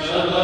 Shalom.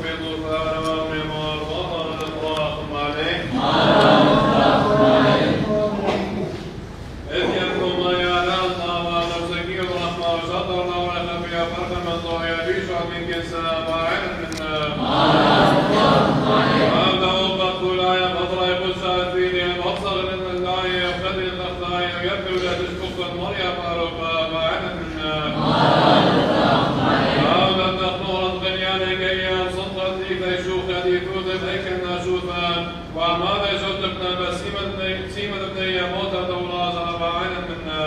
Pedro خديثوذ هيكل ناشوثان وماذا جدتنا بسيمة بني موتى دولاز أبعين منا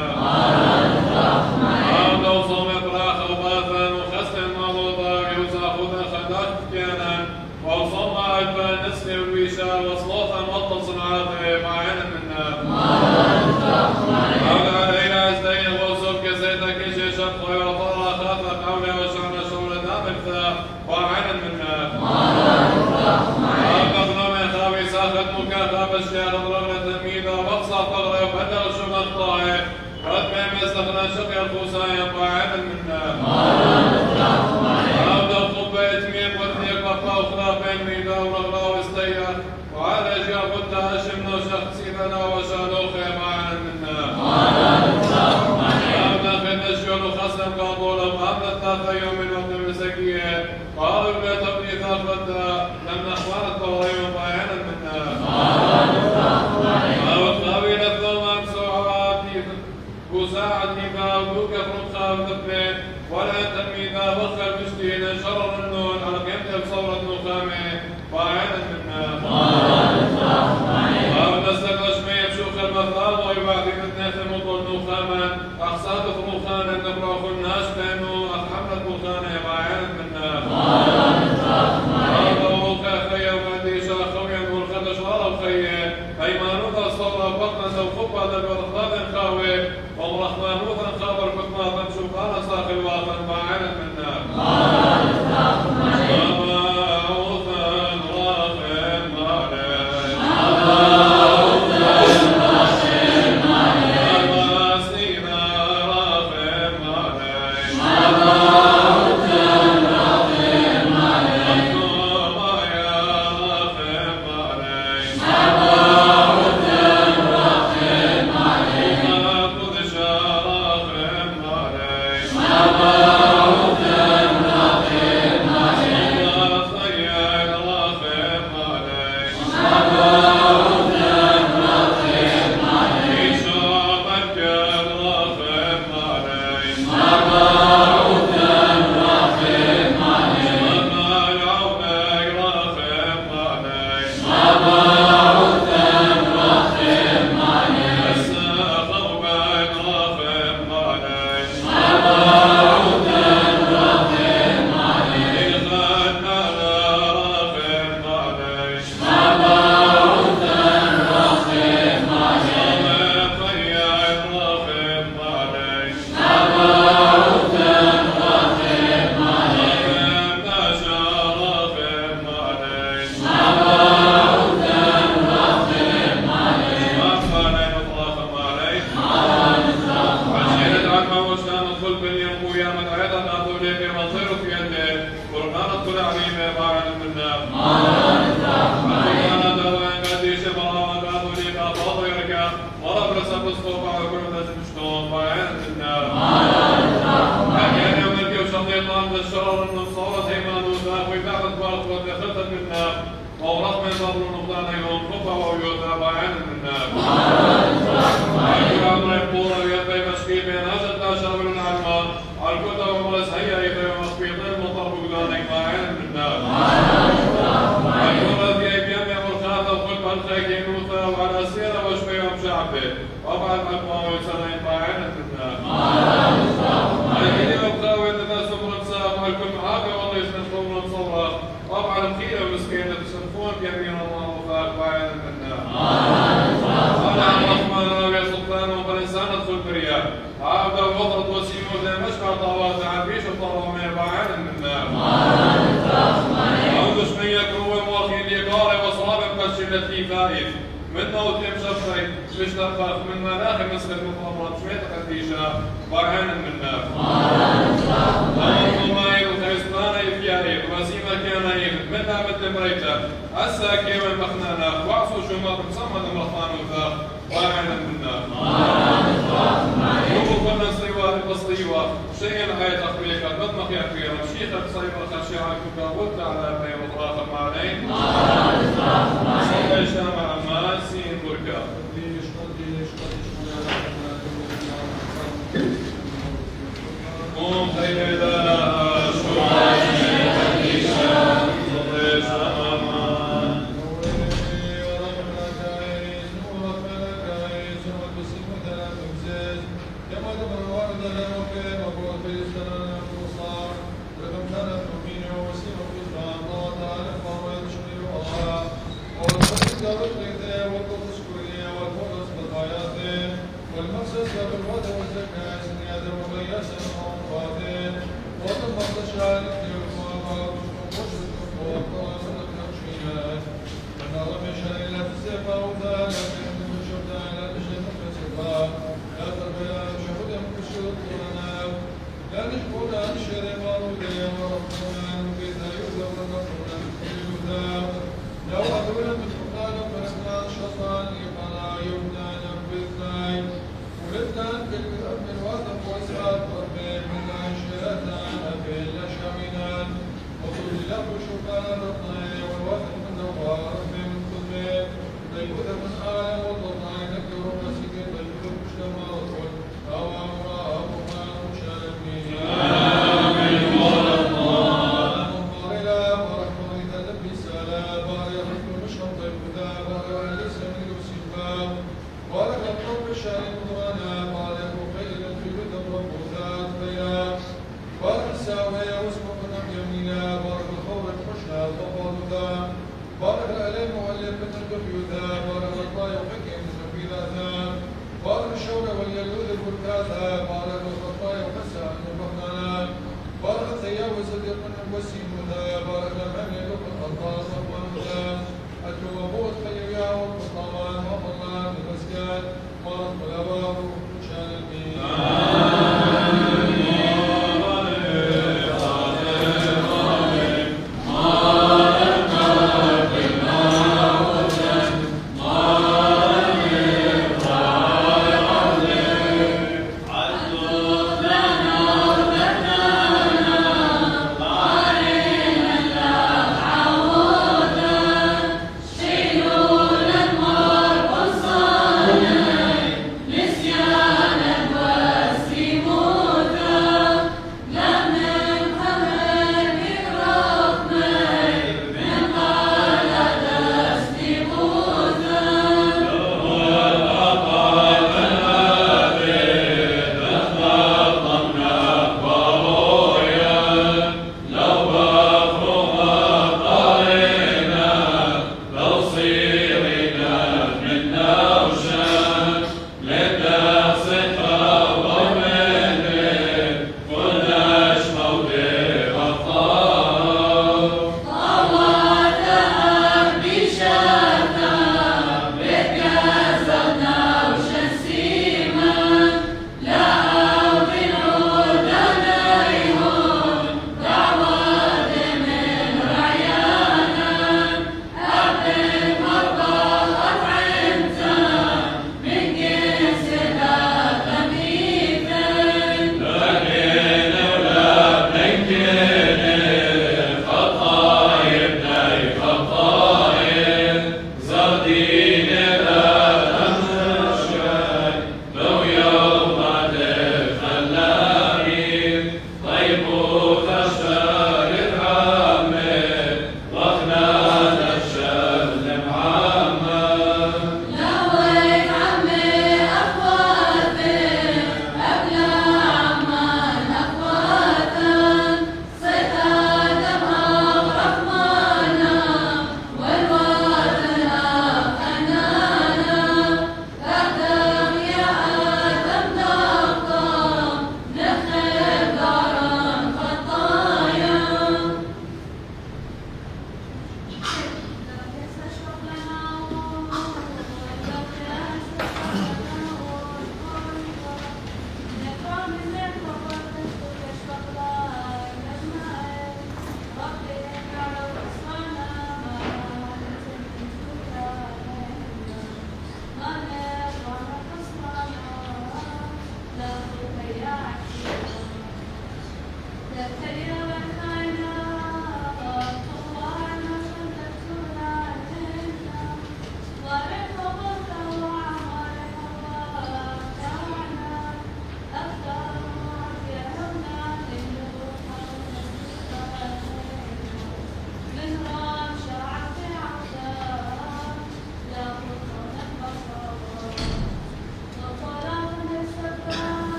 عاملوا صوم براخ وباثا وخسن مالوضا يوزاخوذا خداك كيانا وصوم عجبان نسل والويشا وصلوثا مطلص عاثي بعين منا قول علينا عزدين وصوب كزيتك شيشا خير طارا خاثا قولي وشعنا شولة دامكتا وعين منا مكافأة بشيار ضرورة تمييدا وقصى طغرة وبدل شمال طائع رد ما يستغنى شقي الخوصايا وعين منا عبد الخبة يتميم وثنيق وقفا أخرى بين ميدا ورغلا واستيا وعلى أشياء قد هاشمنا وشخصينا وشالوخي وعين منا عبد خد الشيون وخصم قابولا وعبد الثلاثة يوم من وقت المسكية قالوا لا تبني ثابتا لم نخوان الطوالي وعين منا وقابل الثوم سعادي وساعدني فاودوك فرقها وثبت ولا تميدا وخر مشتين شرر النون على قيمة بصورة نقامة وعينا منا ونسلك أشمي بشوخ المثال ويبعثي فتنة مطل نقاما أقصاد فروخانا نبرخ الناس بينه أحمد فروخانا وعينا منا أيمانوثا صورة بطنة وخبة للورخاذ خاوي ومرخمانوثا خابر بطناثا شوفانا ساخي الواطن معانا منا قوم Amen.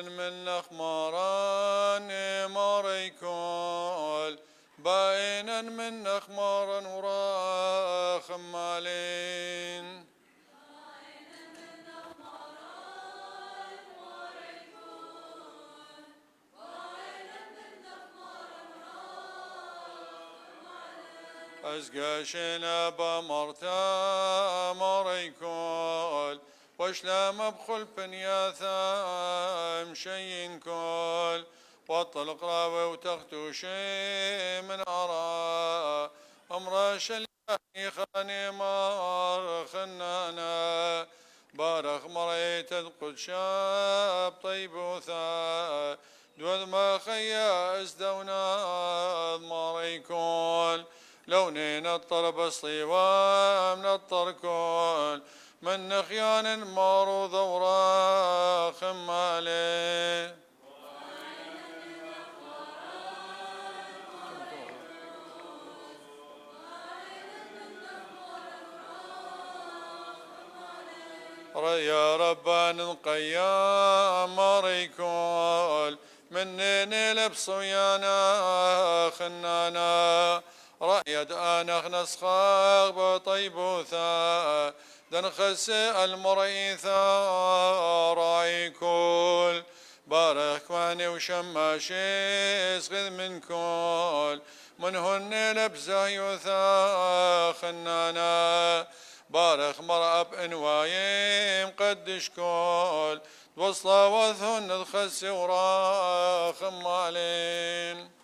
من نخماران ماريكول بائنا من نخمارا وراخ مالين أزقاشنا بمرتا ماريكول واشلام بخل بنياثا مشين كل واطلق راوي وتختوشي من أرى أمراش اللي خاني مار خنانا بارخ مريت القدشاب طيب وثا دوذ ما خيا ازدونا ماريكول لونين الطرب الصيوام نطركول من نخيان مارو ذورا خمالي يا ربان قيام ماريكول منين لبس ويانا خنانا رأيد أنا نسخاق بطيبوثا دنخس المريثا رايكول بارك ماني وشماشي اسغذ من كل منهن لبزه يوثا خنانا بارك مرأب انوايم قدش كل وصلا وثهن الخس وراخ مالين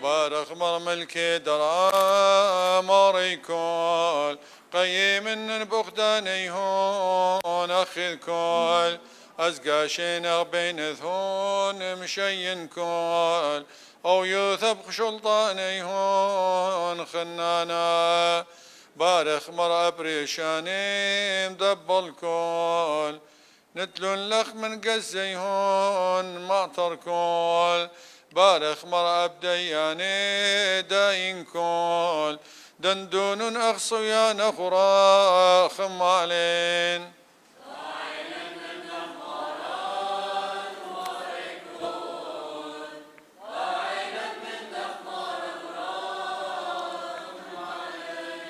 بارك مرملكي درا ماريكول قيم من بغدانيهون أخذ كل أزقاشين بين ثون مشين كل أو يوثب شلطانيهون خنانا بارك مر أبريشاني مدبل كل نتلون لخ من قزيهون معطر كل بارخ مر أبدياني داين كل دندون أخصيان أخرى خمالين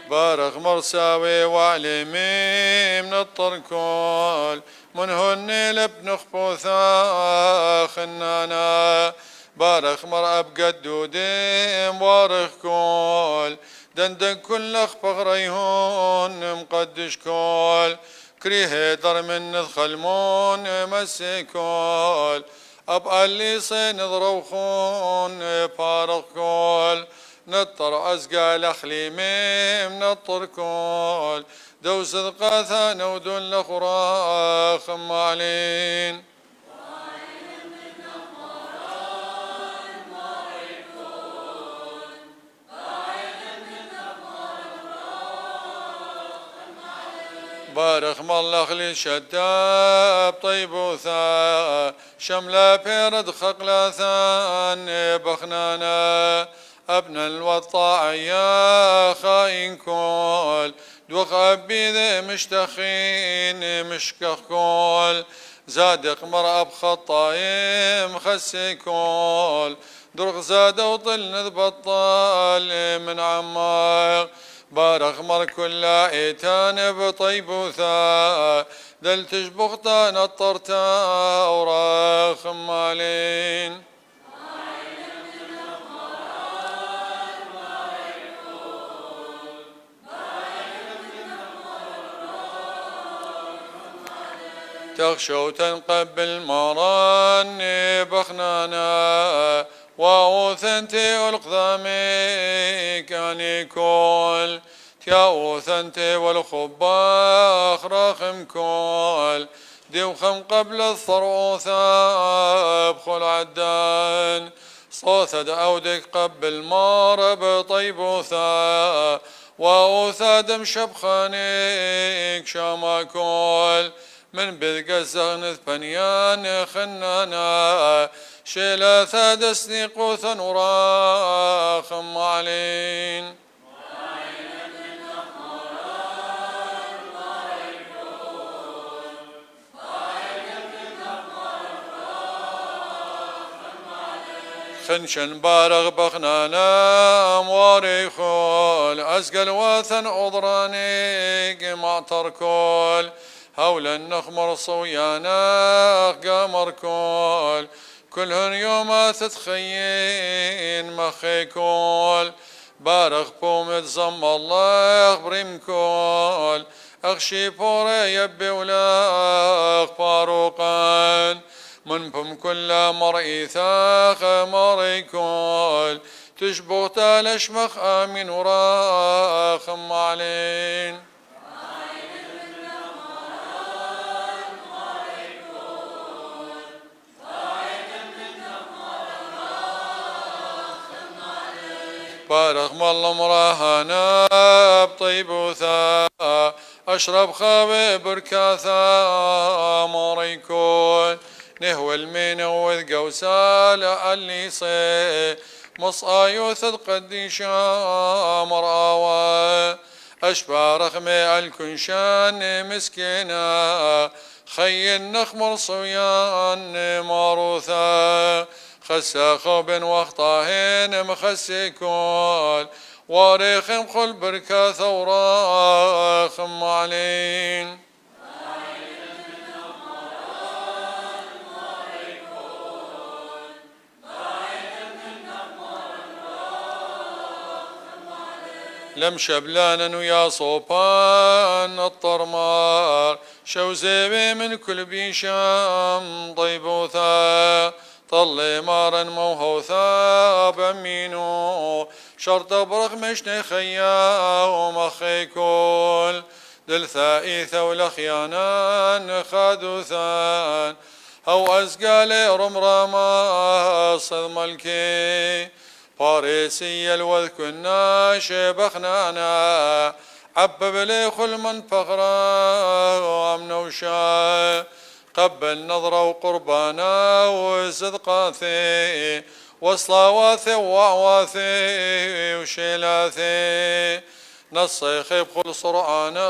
بارخ مرساوي وعلمي من الطركول منهن لبن خبوثا خنانا بارخ مرأب قدوديم وارخ كول دندن كل اخ بغريهون مقدش كول كريه در من نخلمون مسيكول أبقى اللي صين ضروخون بارخ كول نطر أزقى لخليمي منطر كول دوس ذقاثا نودون لخرا خمالين بارخ مالخ لي شداب طيب وثا شملة بيرد خقلاثان بخنانا ابن الوطاع يا خاين كول دوخ أبي ذي مشتخين مشكخ كول زادق مرأب خطايم خسي كول درغ زاد وطل نذبطال من عماق بارخ مر كل ايتان بطيبوثا دل تشبغتا نطرتا وراخ مالين تخشو تنقبل مران بخنانا واوثنتي والقضامي كان يكول تياوثنتي والخباخ راخم كول ديوخم قبل الثروثا بخل عدان صوثد أودك قبل مار بطيبوثا واوثا دم شبخانيك شاماكول من بذق الزغنث بنيان خنانا شيلا ثادسني قوثا وراخم علين خنشن بارغ بخنانا مواري خول أزقل واثن أضراني معطر كول هولا نخمر صويانا قمر كول كلهن يوم تتخين مخي كول بارغ بومت زم الله بريم كول أخشي بوري يبي ولا باروقان منبم كل مرئي ثاخ مرئي كل تشبه تالشمخ آمين وراخم علين بارغ مال مراهنا بطيب وثا أشرب خابي بركاثا مريكون نهو المين وذ قوسال اللي صي مصايو ثد قديشا مراوا أشبع رخمي الكنشان مسكينا خي النخمر صويان ماروثا خسا خوب وخطاهن مخسي كول واريخم خل بركة ثورا خم علين لم شبلانا ويا صوبان الطرمار شو زيبي من كل بيشام ضيبوثا طلي مارا موهوثا بمينو شرط برغ مشني خيا ومخي كول دل ثائثة ولخيانان خادوثان أو أزقالي رمراما صد ملكي فارسي الوذ كنا شبخنانا عبب لي خل من فغرا وامنوشا قبل نظرة وقربانا وصدقاثي وصلاواثي وعواثي وشيلاثي نصي خيب خل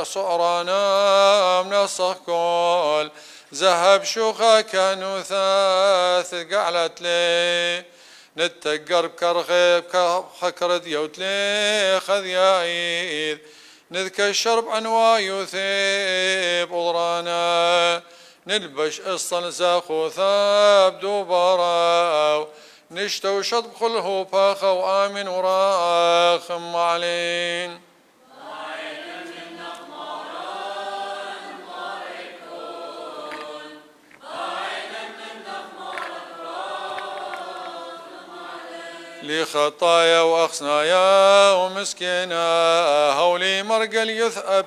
صعرانا منصخ كل ذهب شوخا كانوا ثاث قعلت لي نتقر بكرغيب كخكرد يوتلي خذ يايد نذكى الشرب عنوا يثيب أضرانا نلبش اصل زاخو ثاب دوبارا نشتو شطب خله باخا وآمن وراخم علين لخطايا وأخصنايا ومسكينا هولي مرقل يثأب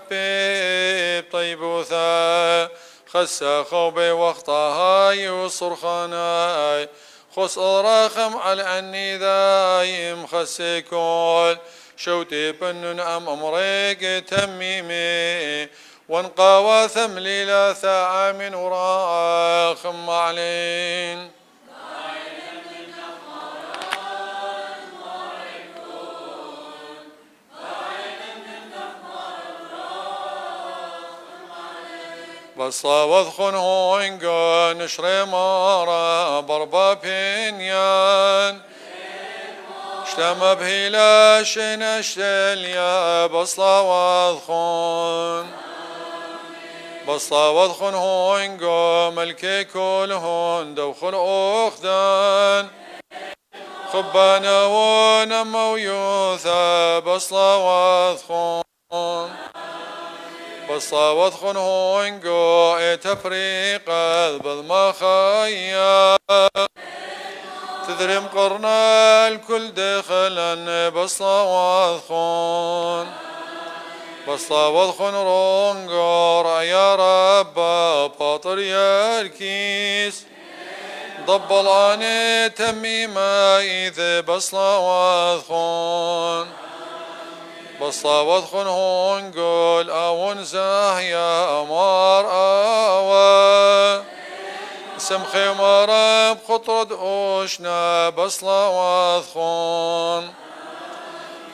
طيبوثا خسا خوبي وخطاهاي وصرخاناي خص راخم على عني دايم خسي كل شوتي بنن أمريك تميمي وانقاوى ثملي لا ثاع من وراخم علين بصاوذ خنهو إنقا نشري مارا بربا بينيان اشتم بهيلا شنشتل يا بصلاوذ خن بصلاوذ خنهو إنقا ملكي كلهن دوخل أخدان خبانا ونما ويوثا بصلاوذ خن بصاوت خنهو إنقو تفريق بالمخايا تذرم قرنا الكل دخلا بصاوت خن بصاوت خن رونقو رأي رب باطر يركيس ضبلاني تميما إذ بصاوت خن بصابت خنهون قول أون زاهيا أمار آوى سمخي مرب خطرد أوشنا بصلا واثخون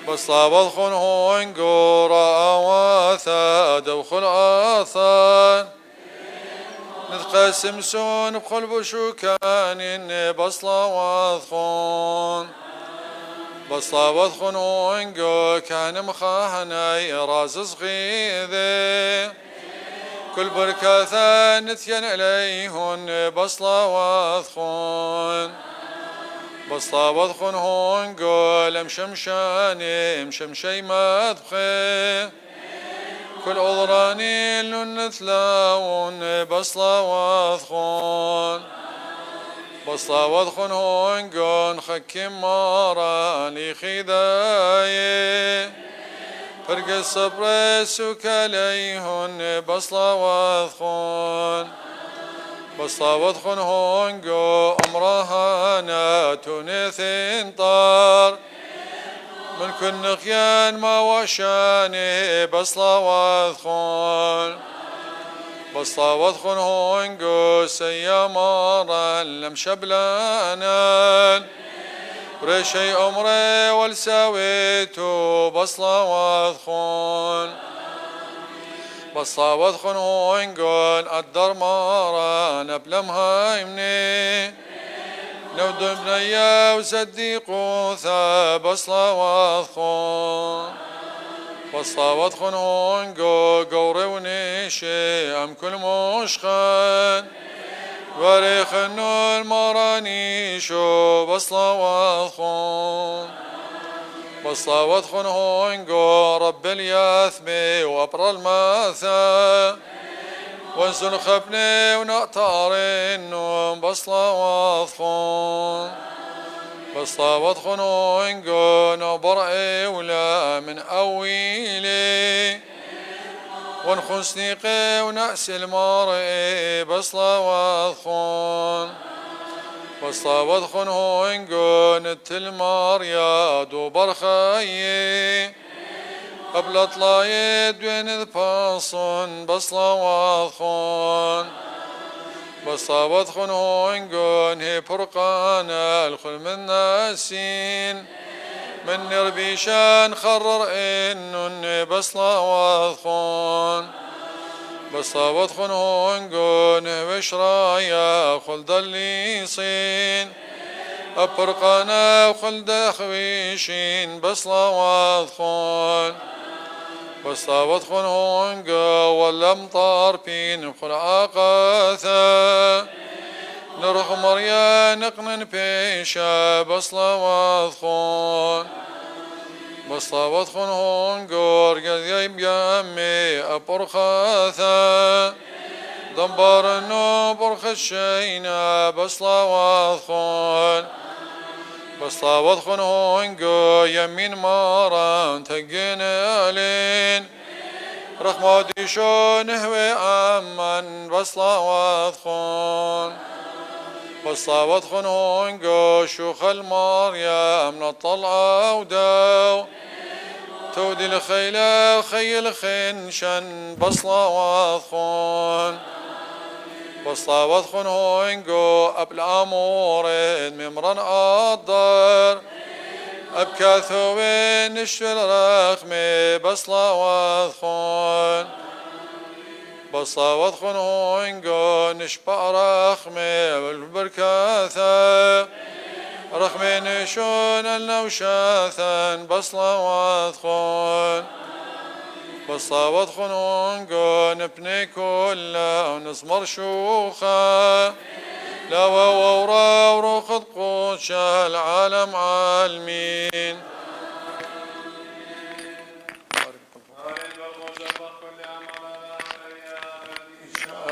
بصابت خنهون قورا أواثا دوخل آثان نتقسم سون بخل بشوكان بصلا واثخون بصابت خنون قو كان مخاهناي رازز غيذي كل بركاثا نتين عليهن بصلا واثخون بصابت خنون قو لمشمشاني مشمشي مدبخي كل عذراني لنثلاون بصلا واثخون بصلا خنهون قون خكم ماراني خذاي فرق الصبر سكاليهن بصلا واثخون بصلا خنهون قو امرهانا تونثين طار من كل نخيان ما وشاني بصلا واثخون بصلا خنهون قو سيامارا لم شبلانا ورشي أمري والساويتو بصلا واثخون بصلا خنهون قون أدر مارا نبلمها يمني لو دبنيا وصديقو ثا بصلا واثخون بصلا خنهون قو قوري ونيشي أم كل مشخن وريخ النور مرانيشو بصلا واثخون بصلا خنهون قو رب الياثمي وابر الماثا وانسن خبني ونأطار النوم بصلا واثخون بصلا خنهون قو نبرعي ولا من أويلي ونخنسني قي ونأس المارئي بصلا واثخون بصلا خنهون قو نتلمار يا دوبر خيي قبل طلايد بين الباصون بصلا واثخون بصلا خنهون قو نهي برقانا الخل من ناسين من نربيشان خرر إنن بصلا واثخون بصلا خنهون قو نهوش رايا خلد الليصين أبرقانا وخلد خويشين بصلا واثخون بصلا خنهون قو والأمطار بين خل عقاثا نرخ مريا نقنن بيشا بصلا واثخون بصلا خنهون قور قد يبيامي أبرخاثا دنبار النوبر خشينا بصلا واثخون بصلا خنهون قو يمين ماران تقنالين رخما ديشو نهوي أمن بصلا واثخون بصلا خنهون قو شوخ المريم نطلع وداو تودي الخيلة وخيل خنشن بصلا واثخون بصلا خنهون قو أبل أمورين ممرن أضر أبكى ثوين نشفي الرخمي بصلا واثخون بصلا خنهون قو نشبع رخمي والبركاثة رخمي نشون النوشاثا بصلا واثخون بصلا خنهون قو نبني كله ونصمر شوخه لا وورا ورخض قوش العالم عالمين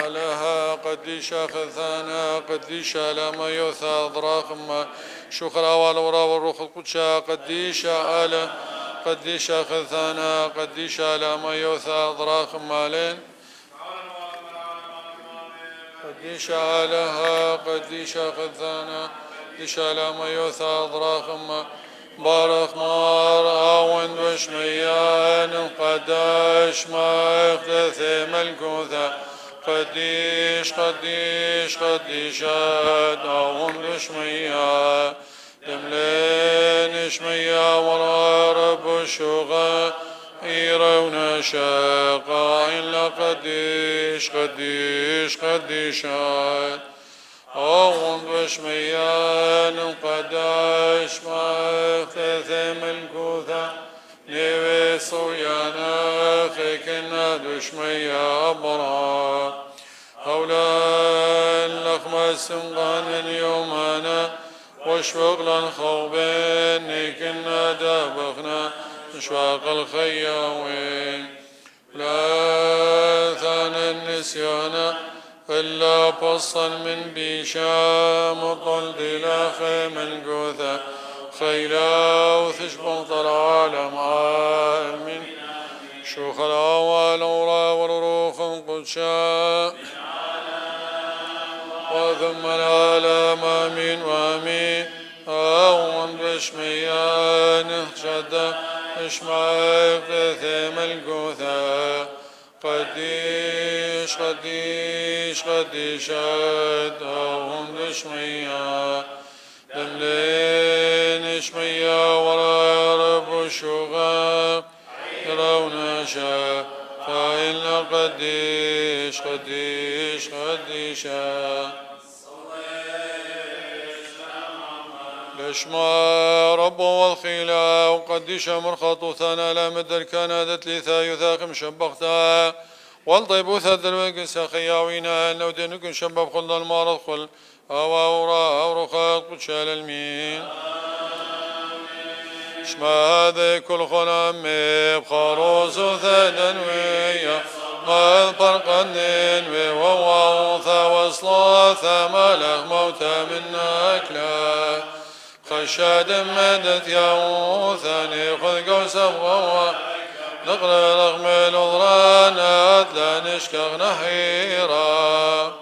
شالها قديش خذانا قديش لما يثاض رقم شكرا والورا والرخض قوش قديش آله قديش خذانا قديش لما يثاض رقم مالين قديش علىها قديش خذانا قديش لما يثاض رقم بارخ مار أون بشميان القداش ما اختث ملكوثا قديش قديش قديشات أون بشميان دملين شميا ورا رب الشغا يرون شاقا إلا قديش قديش قديشات أون بشميان القداش ما اختث ملكوثا نيوي صويانا خيكنا دشميا أبرا هولا لخمس سنقان يومانا وشوقلا خوبين كنا دابخنا شواق الخياوين لا ثان النسيان إلا بصا من بيشا مطل دلاخ من قوثا خيلا وثشبط العالم من شوخ الأوال ورا والروخ قدشا وثم العالم آمين وآمين أومن بشميان شد اشمعك ثم القوثا قديش قديش قديشات أومن بشميان دملين شميا ورا رب الشغاب يرون شا فإن قديش قديش قديشا لشما رب والخيلا وقديش مرخط ثنا لا مدر كانت لثا يثاقم شبختا والطيب ثد الوقس خياوينا نودنكن شباب خلد المارض خل أورا أورخات قدشال المين شما هذا كل خنام بخروس ثدنوية ما البرقنين ووضع وصلاث ملغ موتى من أكلا خشاد مدت يوثاني خذ قوس بغوة نقر رغم الأضرانات لا نشكغ نحيرا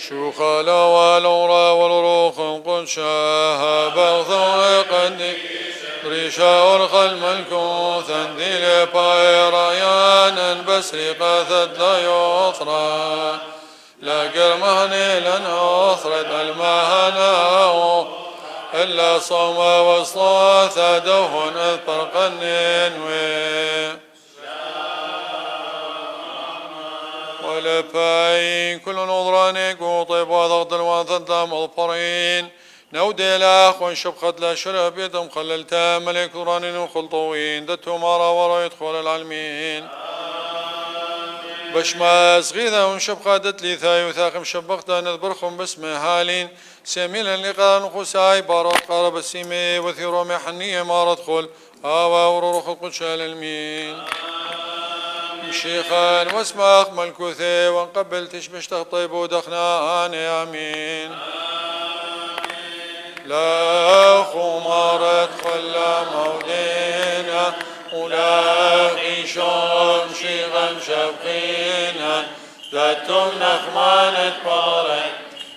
شوخالا والورا والروخ قدشاها بغضا قدي ريشا ورخل ملكو ثنديل بايريانا بسرقا ثد لا يطرى لا قرمهني لن أثرد المهنا إلا صوم وصلا ثدوهن أذبر قنين ولباي كل نظرانك وطيب وضغط الوثد مضفرين نودي لاخ وانشبخت لا شرب يدم خللتا ملك ظرانين وخلطوين دتو مارا ورا يدخل العلمين بشماس غيثا وانشبخت لي ثاي وثاقم شبختا نذبرخم باسم هالين سميلا لقاء خساي بارت قارب السيمي وثيرو محنية ما ردخل آوا ورخ القدشال المين شيخان واسماخ ملكوثي وانقبل تشبش تخطيب ودخنان امين لا خمارت خلا مودينا ولا غيشون شيغم شبقينا ذاتم نخمان بارك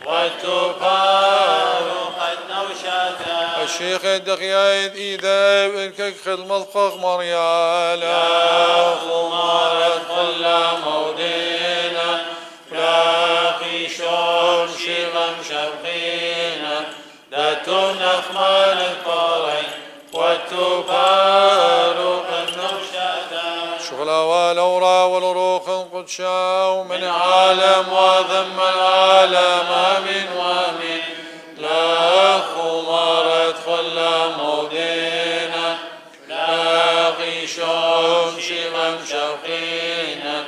وتبارو قد نوشاتا الشيخ الدقيايد إذا الكك خدمة قمر يا لا خمارت خلا مودينا ولا غيشون شيغم شبقينا ذاتم نخمان بارك وتبارو قد نوشاتا شغلا والأورا والروخ القدشا ومن عالم وذم العالم آمين وآمين لا خمارت خلا مودينا لا غيشون شغم شوقينا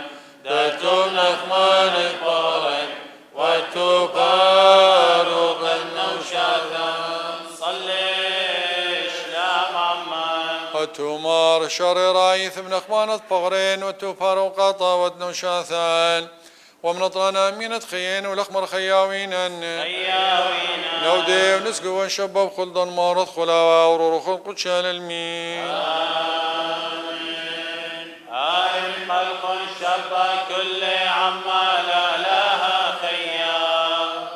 ذاتم نخمان بارك وتبارو قد نوشاتا صليش لا ماما وتمار شر رايث من أخوان الطغرين وتفارق قطا ودنو شاثان ومن أطرانا مينة خيين والأخمر خياوين لو دي ونسقوا ونشبب خلدا مارض خلاوا ورور خلق قدشال المين خلق الشب كل عما لا لها خيار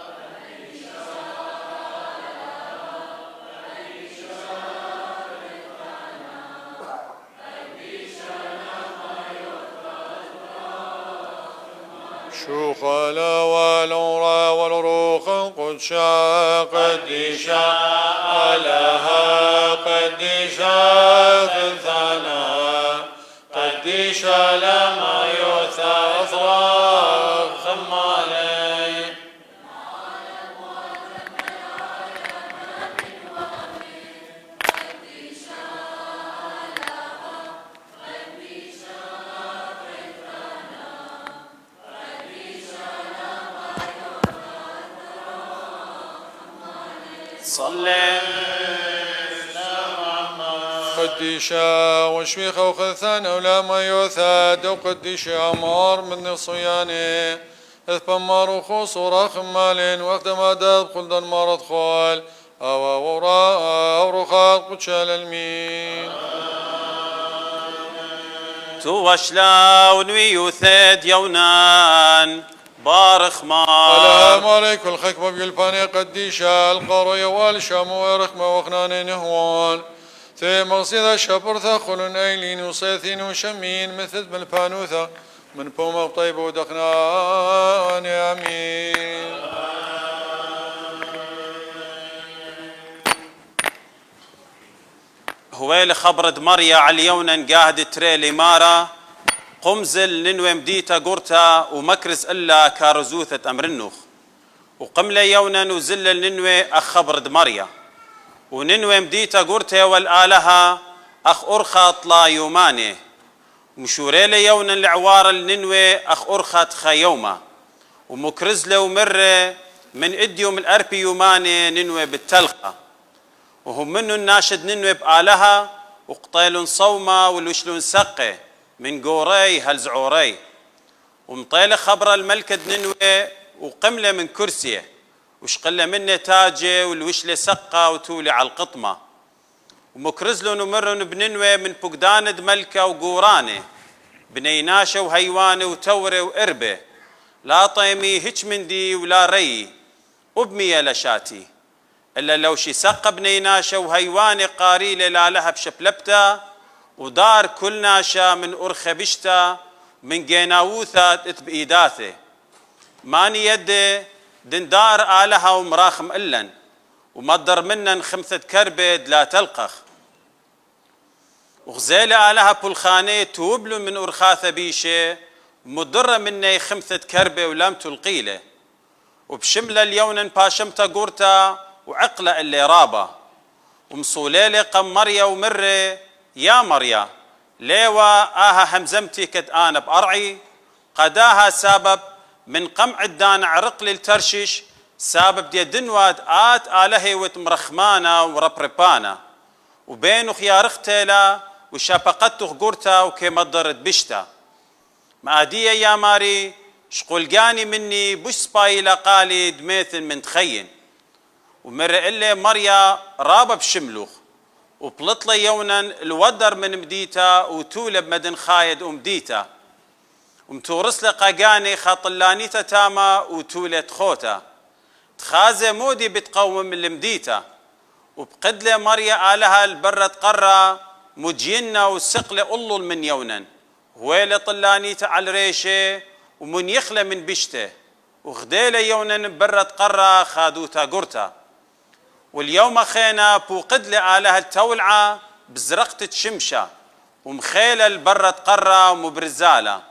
شو خلا والورا والروخ القدشا قد شاء لها قد شاء ثنا قد شاء لما يثى أصراخ خمالي صلي قديشا وشويخ وخثان أولا ما يثاد وقديشا أمار من الصياني إثبمار وخوص وراخ مالين وقت ما داد خلدا مرض خال أو وراء ورخاء قدشا للمين توشلا ونوي يثاد يونان بارخ ما السلام عليكم الخكمة بالباني قديشا القروي والشام ورخمة وخنان نهوان ثي مغصيدة شبرثة خلون أيلين وصيثين وشمين مثل بالبانوثة من بوم طيب ودخنان آمين هويل خبرد مريا عليونا قاهد تريلي مارا قمزل ننوي مديتا قرتا ومكرز إلا كارزوثة أمرنوخ وقملة يونا وزل ننوي أخبرد مريا وننوي مديتا قرتا والآلها أخ أرخا طلا يوماني ومشوريلي يونا العوار الننوي أخ أرخا تخيوما ومكرزله ومره من إديوم الأربي يوماني ننوي بالتلقى وهم منو الناشد ننوي بآلها وقطيلون صوما والوشلون سقي من قوري هالزعوري ومطيلة خبر الملكة ننوي وقملة من كرسيه وشقلة منه تاجه والوشلة سقة وتولي على القطمة ومكرزلون ومرن بننوي من بقداند ملكة وقورانه بنيناشة وهيوانه وتورة وإربه لا طيمي هج من دي ولا ري وبمية لشاتي إلا لو شي سقة بنيناشة وهيوانه قاريلة لا لها بشبلبتا ودار كل ناشا من أرخة بشتا من جيناوثة بإيداثه ماني يده دندار آلها ومراخم إلن ومضر منن خمثة كربد لا تلقخ وغزيلة آلها بولخانة توبلو من أرخاثة بيشة مضرة مني خمثة كربة ولم تلقيله وبشملة اليونن باشمتا قورتا وعقلة اللي رابة ومصوليلة قمريا ومرة يا مريا ليوا آها همزمتي كد أنا بأرعي قداها سبب من قمع الدان عرق للترشش سبب دي دنواد آت آلهي وتمرخمانا وربربانا وبينو خيار اختيلا وشابقتو غورتا وكيما ضرت بشتا مادية يا ماري شقولقاني مني بش سبايلا قالي دميثن من تخين ومر إلي مريا رابا بشملوخ وبلطلة يونا الودر من مديتا وتولب مدن خايد ومديتا ومتورس لقاقاني خاطلانيتا تاما وتولت خوتا تخازي مودي بتقوم من المديتا وبقدلة مريا آلها البرة قرة مجينا وسقلة ألل من يونا ويلة طلانيتا على الريشة ومن يخلى من بشته وغديلة يونا برة قرة خادوتا قرتا واليوم خينا بوقدلة آلها التولعة بزرقة شمشة ومخيلة البرة قرة ومبرزالة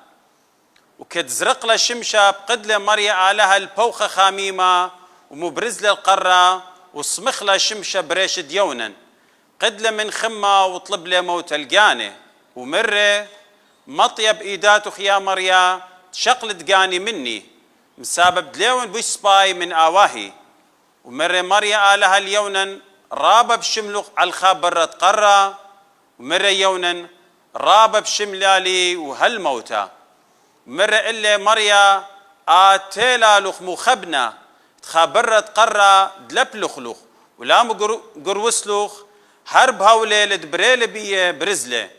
وكتزرق له شمشة بقدلة مريا آلها البوخة خاميمة ومبرزلة القرة وصمخ له شمشة بريش ديونا قدلة من خمة وطلب له موت القانة ومرة مطيب إيداته خيا مريا تشقلت قاني مني مسابب دليون بوش سباي من آواهي ومرة مريا آلها اليونا رابة بشملق على الخاب برة قرة ومرة يونا رابة بشملالي وهالموتى مرة إلا مريا آتيلا لخ مخبنا تخابرت قرى دلب لخلوخ ولا قروسلوخ هرب هولي دبريل بيه برزله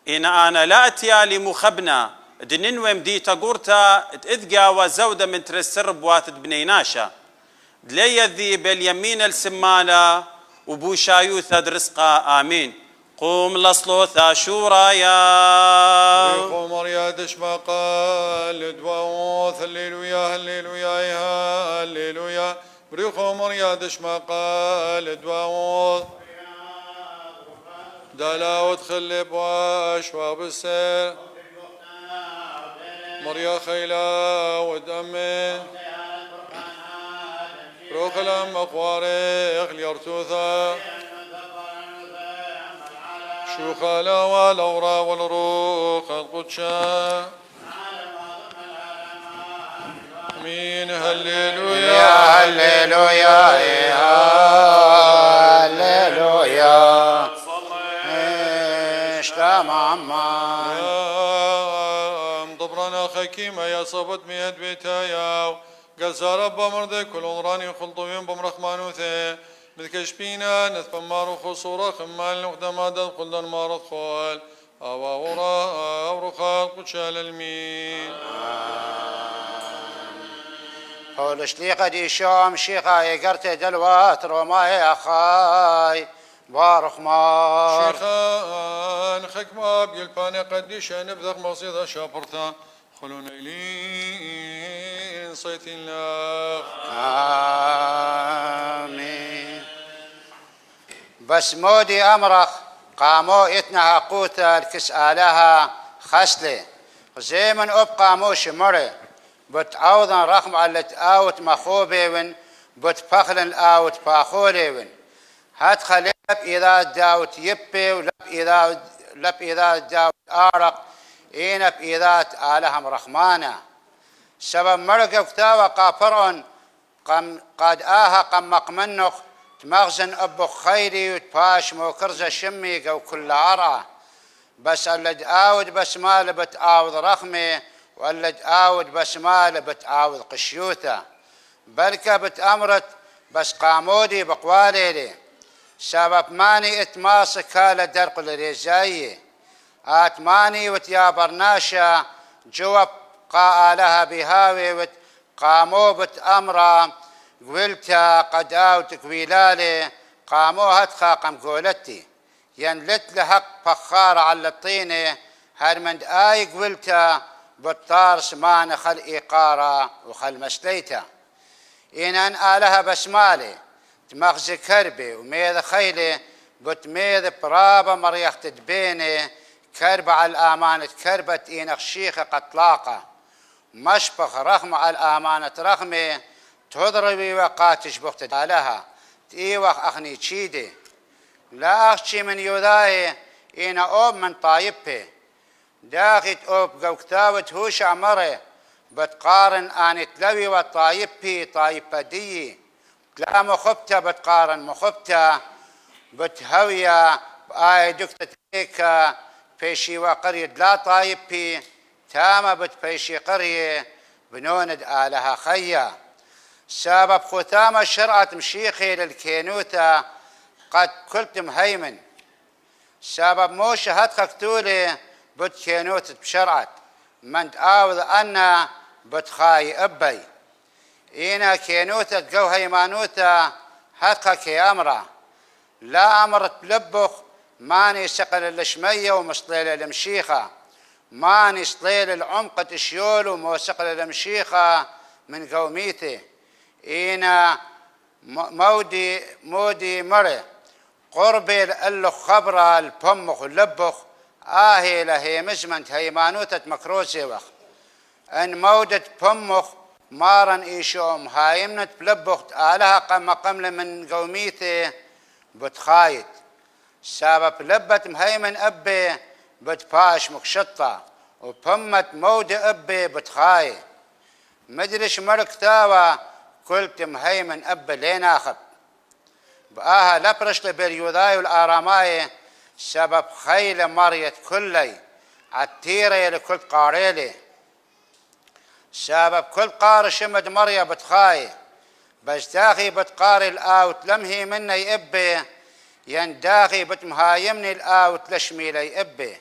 إن أنا لا أتيالي مخبنا دنين ومدي تقورتا تأذقا وزودة من ترسر بواتد بنيناشا دلي ذي باليمين السمالة وبوشايوث رزقا آمين قوم لصلوثا شورايا بريخو مريادش ما قال دواوث هللويا هللويا هللويا بريخو مريادش ما قال دواوث دلاوت خلب واشواب السير مريا خيلا ودمي روخ الأم أخواريخ ليرتوثا شوخالا والأورا والروخ القدشا مين هللويا هللويا هللويا تمام ضبرنا خكيمة يا صبت ميد بيتايا قال رب مرضي كل غراني خلطوين بمرخمانوثي مذكشبينا نثمار خصورة خمال نقدم دخل دن مارض خال أوا ورا أورخال قدشال المين قولش لي قد يشوم شيخا يقرت دلوات روماي أخاي بارخ مار شيخان خكما بيلباني قديش نبذخ مصيدة شابرتا خلون إلين صيت الله آمين بس مودي أمرخ قامو إتنها قوتا الكسآلها خسلي زي من أبقى موش مري بتعوضن رقم على تآوت مخوبي بتفخلن آوت باخولي هات خليب إذا داوت يبي ولب إذا داوت آرق إينب إذا آلهم رحمانا سبب مرق كتاوة قافرون قد آها قمق منخ تمغزن أبو خيري وتباش موكرزة شمي قو كل عرى بس اللي آود بس مال بتآوض رخمي واللي آود بس مال بتآوض قشيوثة بلكة بتأمرت بس قامودي بقوالي سبب ماني اتماسك هالا درق الرزايي آتماني وتيابرناشا جواب قالها بهاوي قامو بتأمرا قولتا قد آوت كويلالي قامو هتخا قم قولتي ينلت لحق فخار على الطينة هرمند آي قولتا بالطار سمان خل إيقارا وخل مسليتا إن أن آلها بسمالي تمغز كربي وميذ خيلي بتميذ برابة مريخ تدبيني كربة على الآمانة كربة إينخ شيخة قطلاقة مشبخ رخم على الآمانة رخمي تضربي وقاتش بخت لها تيوخ أخني تشيدي لا أخشي من يوذاي إينا أوب من طايبه داخت أوب قوكتاوة هوش عمره بتقارن آني تلوي وطايبي طايبة دي لا مخبتة بتقارن مخبتة بتهوية بآي دكتة تيكا بيشي وقرية لا طايبي تاما بتبيشي قرية بنوند آلها خيا سبب ختام شرعة مشيخي للكينوتة قد كلت مهيمن سبب موش هتخكتولي بتكينوت بشرعت من تآوذ أنا بتخاي أبي إينا كينوتة جو هيمانوتة هتخك أمره لا أمرت لبخ ماني سقل الشمية ومصليل المشيخة ماني صليل العمق تشيول وموسقل المشيخة من قوميتي إينا مودي مري قربي لألخ خبرة البمخ اللبخ آهي لهي مزمنت هيمانوتة مكروسي وخ أن مودة بمخ مارن إيشوم هايمنت بلبخ آلها قمل من قوميتي بتخايد سبب لبت مهيمن أبي بتباش مكشطة وبمت مود أبي بتخاي مدرش مرك تاوى قلت مهيمن أبي لين آخب بآها لبرش لبريوذاي والآراماي سبب خيل مريت كلي عالتيري لكل قاريلي سبب كل قاري شمد مريا بتخاي بس داخي بتقاري الآوت لمهي مني يئبي ينداخي بتمهايمني الآوت لشمي يئبي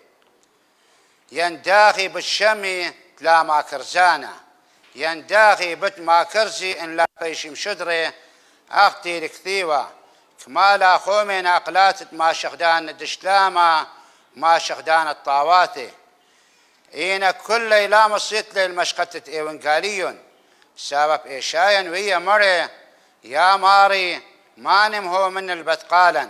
ينداخي بالشمي تلا ما كرزانة ينداخي بتما كرزي إن لا قيش مشدري أختي الكثيوة كمالا خومي ناقلات ما شخدان الدشلامة ما شخدان الطاواتي إينا كل ليلة مصيت لي المشقتة إيوانقاليون سبب إيشاين ويا مري يا ماري ما نمهو من البتقالا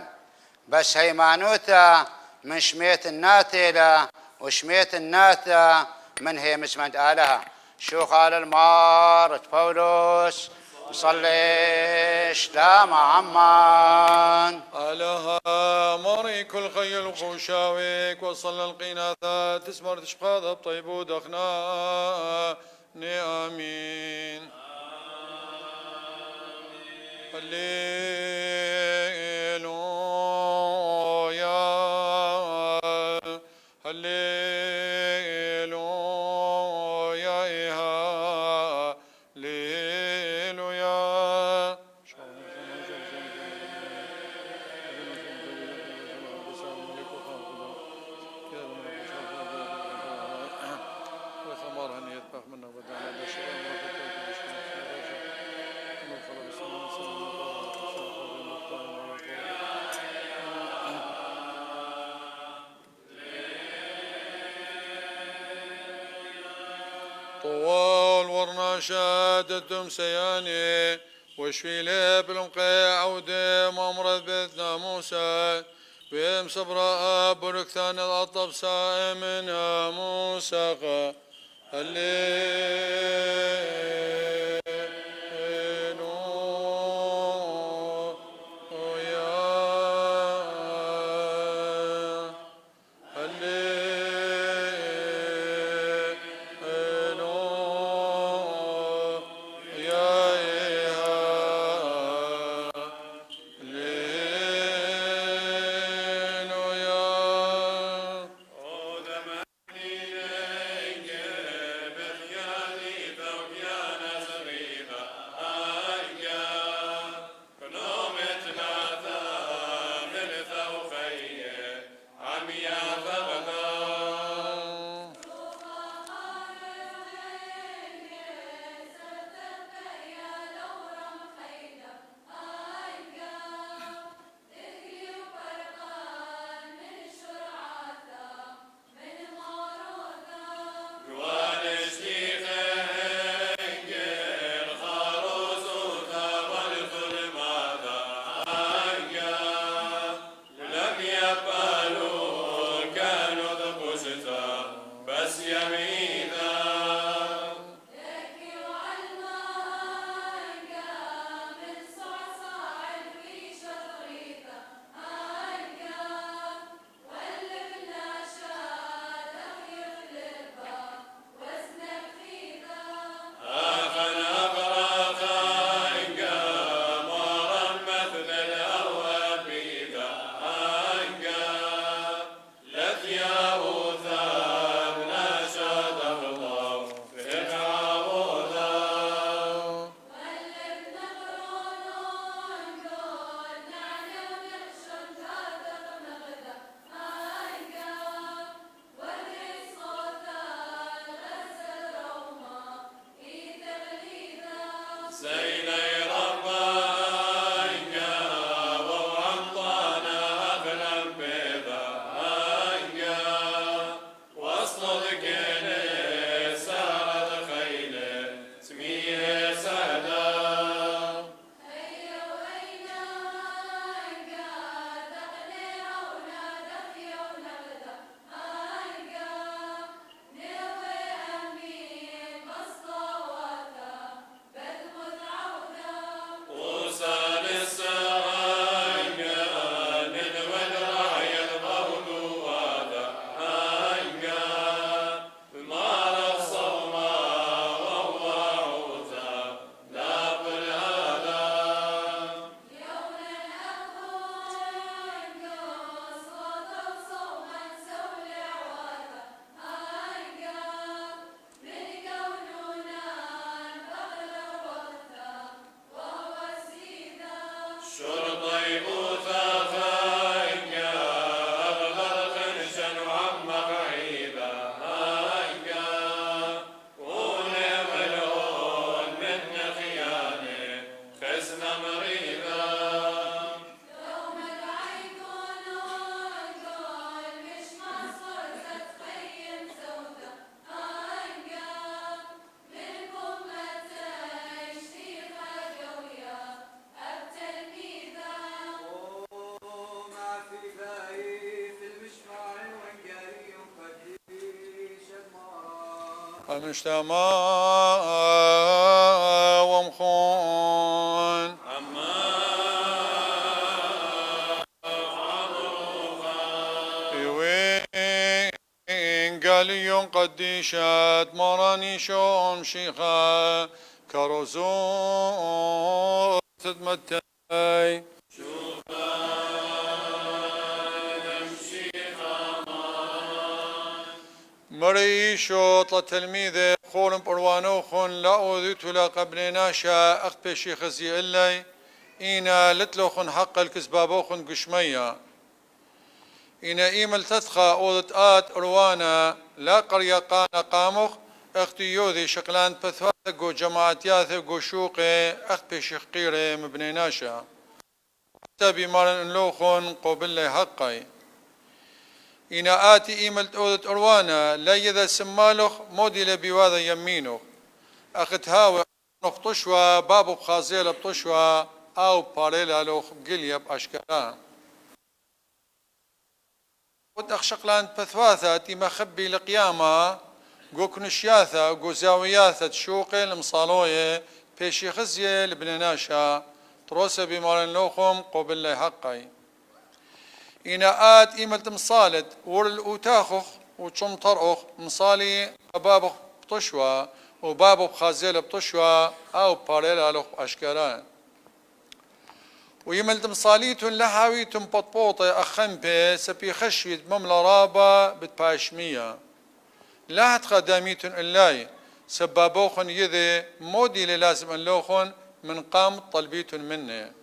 بس هيمانوتا من شميت الناتلة وشميت الناتا من هي مسمند آلها شو قال المار بولس صليش لا عمان علىها مري كل خيل خوشاويك وصل القيناثات تسمر تشقاذ بطيب ودخنا آمين هللويا هللويا هللويا طوال ورنا شادتم سياني وشفي لي بالمقيع عودي مامرد بيت ناموسى بيم صبراء بركثان الأطب سائم ناموسى أمشتما ومخون وين قال يوم قديشات مراني شوم شيخا كروزون تتمتعي مريشو طل تلميذه خون بروانو خون لا أوذيت لا قبل ناشا أخت بشي خزي إلي إينا لتلو خون حق الكسبابو خون قشمية إينا إيمل تدخى أوذت آت أروانا لا قرية قانا قامخ أختي يوذي شقلان بثواثق وجماعتياثق وشوقي أخت بشي خقيري مبني ناشا تابي مارن لوخون قوبل حقي إنا آتي إيملت أودت أروانا لا يذا سمالخ مودي لبيواذا يمينخ أخت هاوي نخطشوا بابو بخازيل بطشوا أو باريلا لوخ بقليا بأشكالان ود أخشقلان بثواثة تيما خبي لقيامة قو كنشياثة قو زاوياثة شوقي المصالوية بيشي خزية لبنناشا تروسة بمارن لوخم قوبل حقي إنا آت إيملت مصالد ورل أوتاخخ وشم طرخ مصالي بابخ بطشوا وبابو بخازيل بطشوا أو باريلا لخ أشكالان ويملت مصاليتون لحاويتون بطبوطي أخنبي سبي خشيت مملا رابا بتباشمية لا هتخداميتون إلاي سبابوخن يذي مودي لازم اللوخن من قام طلبيتون مني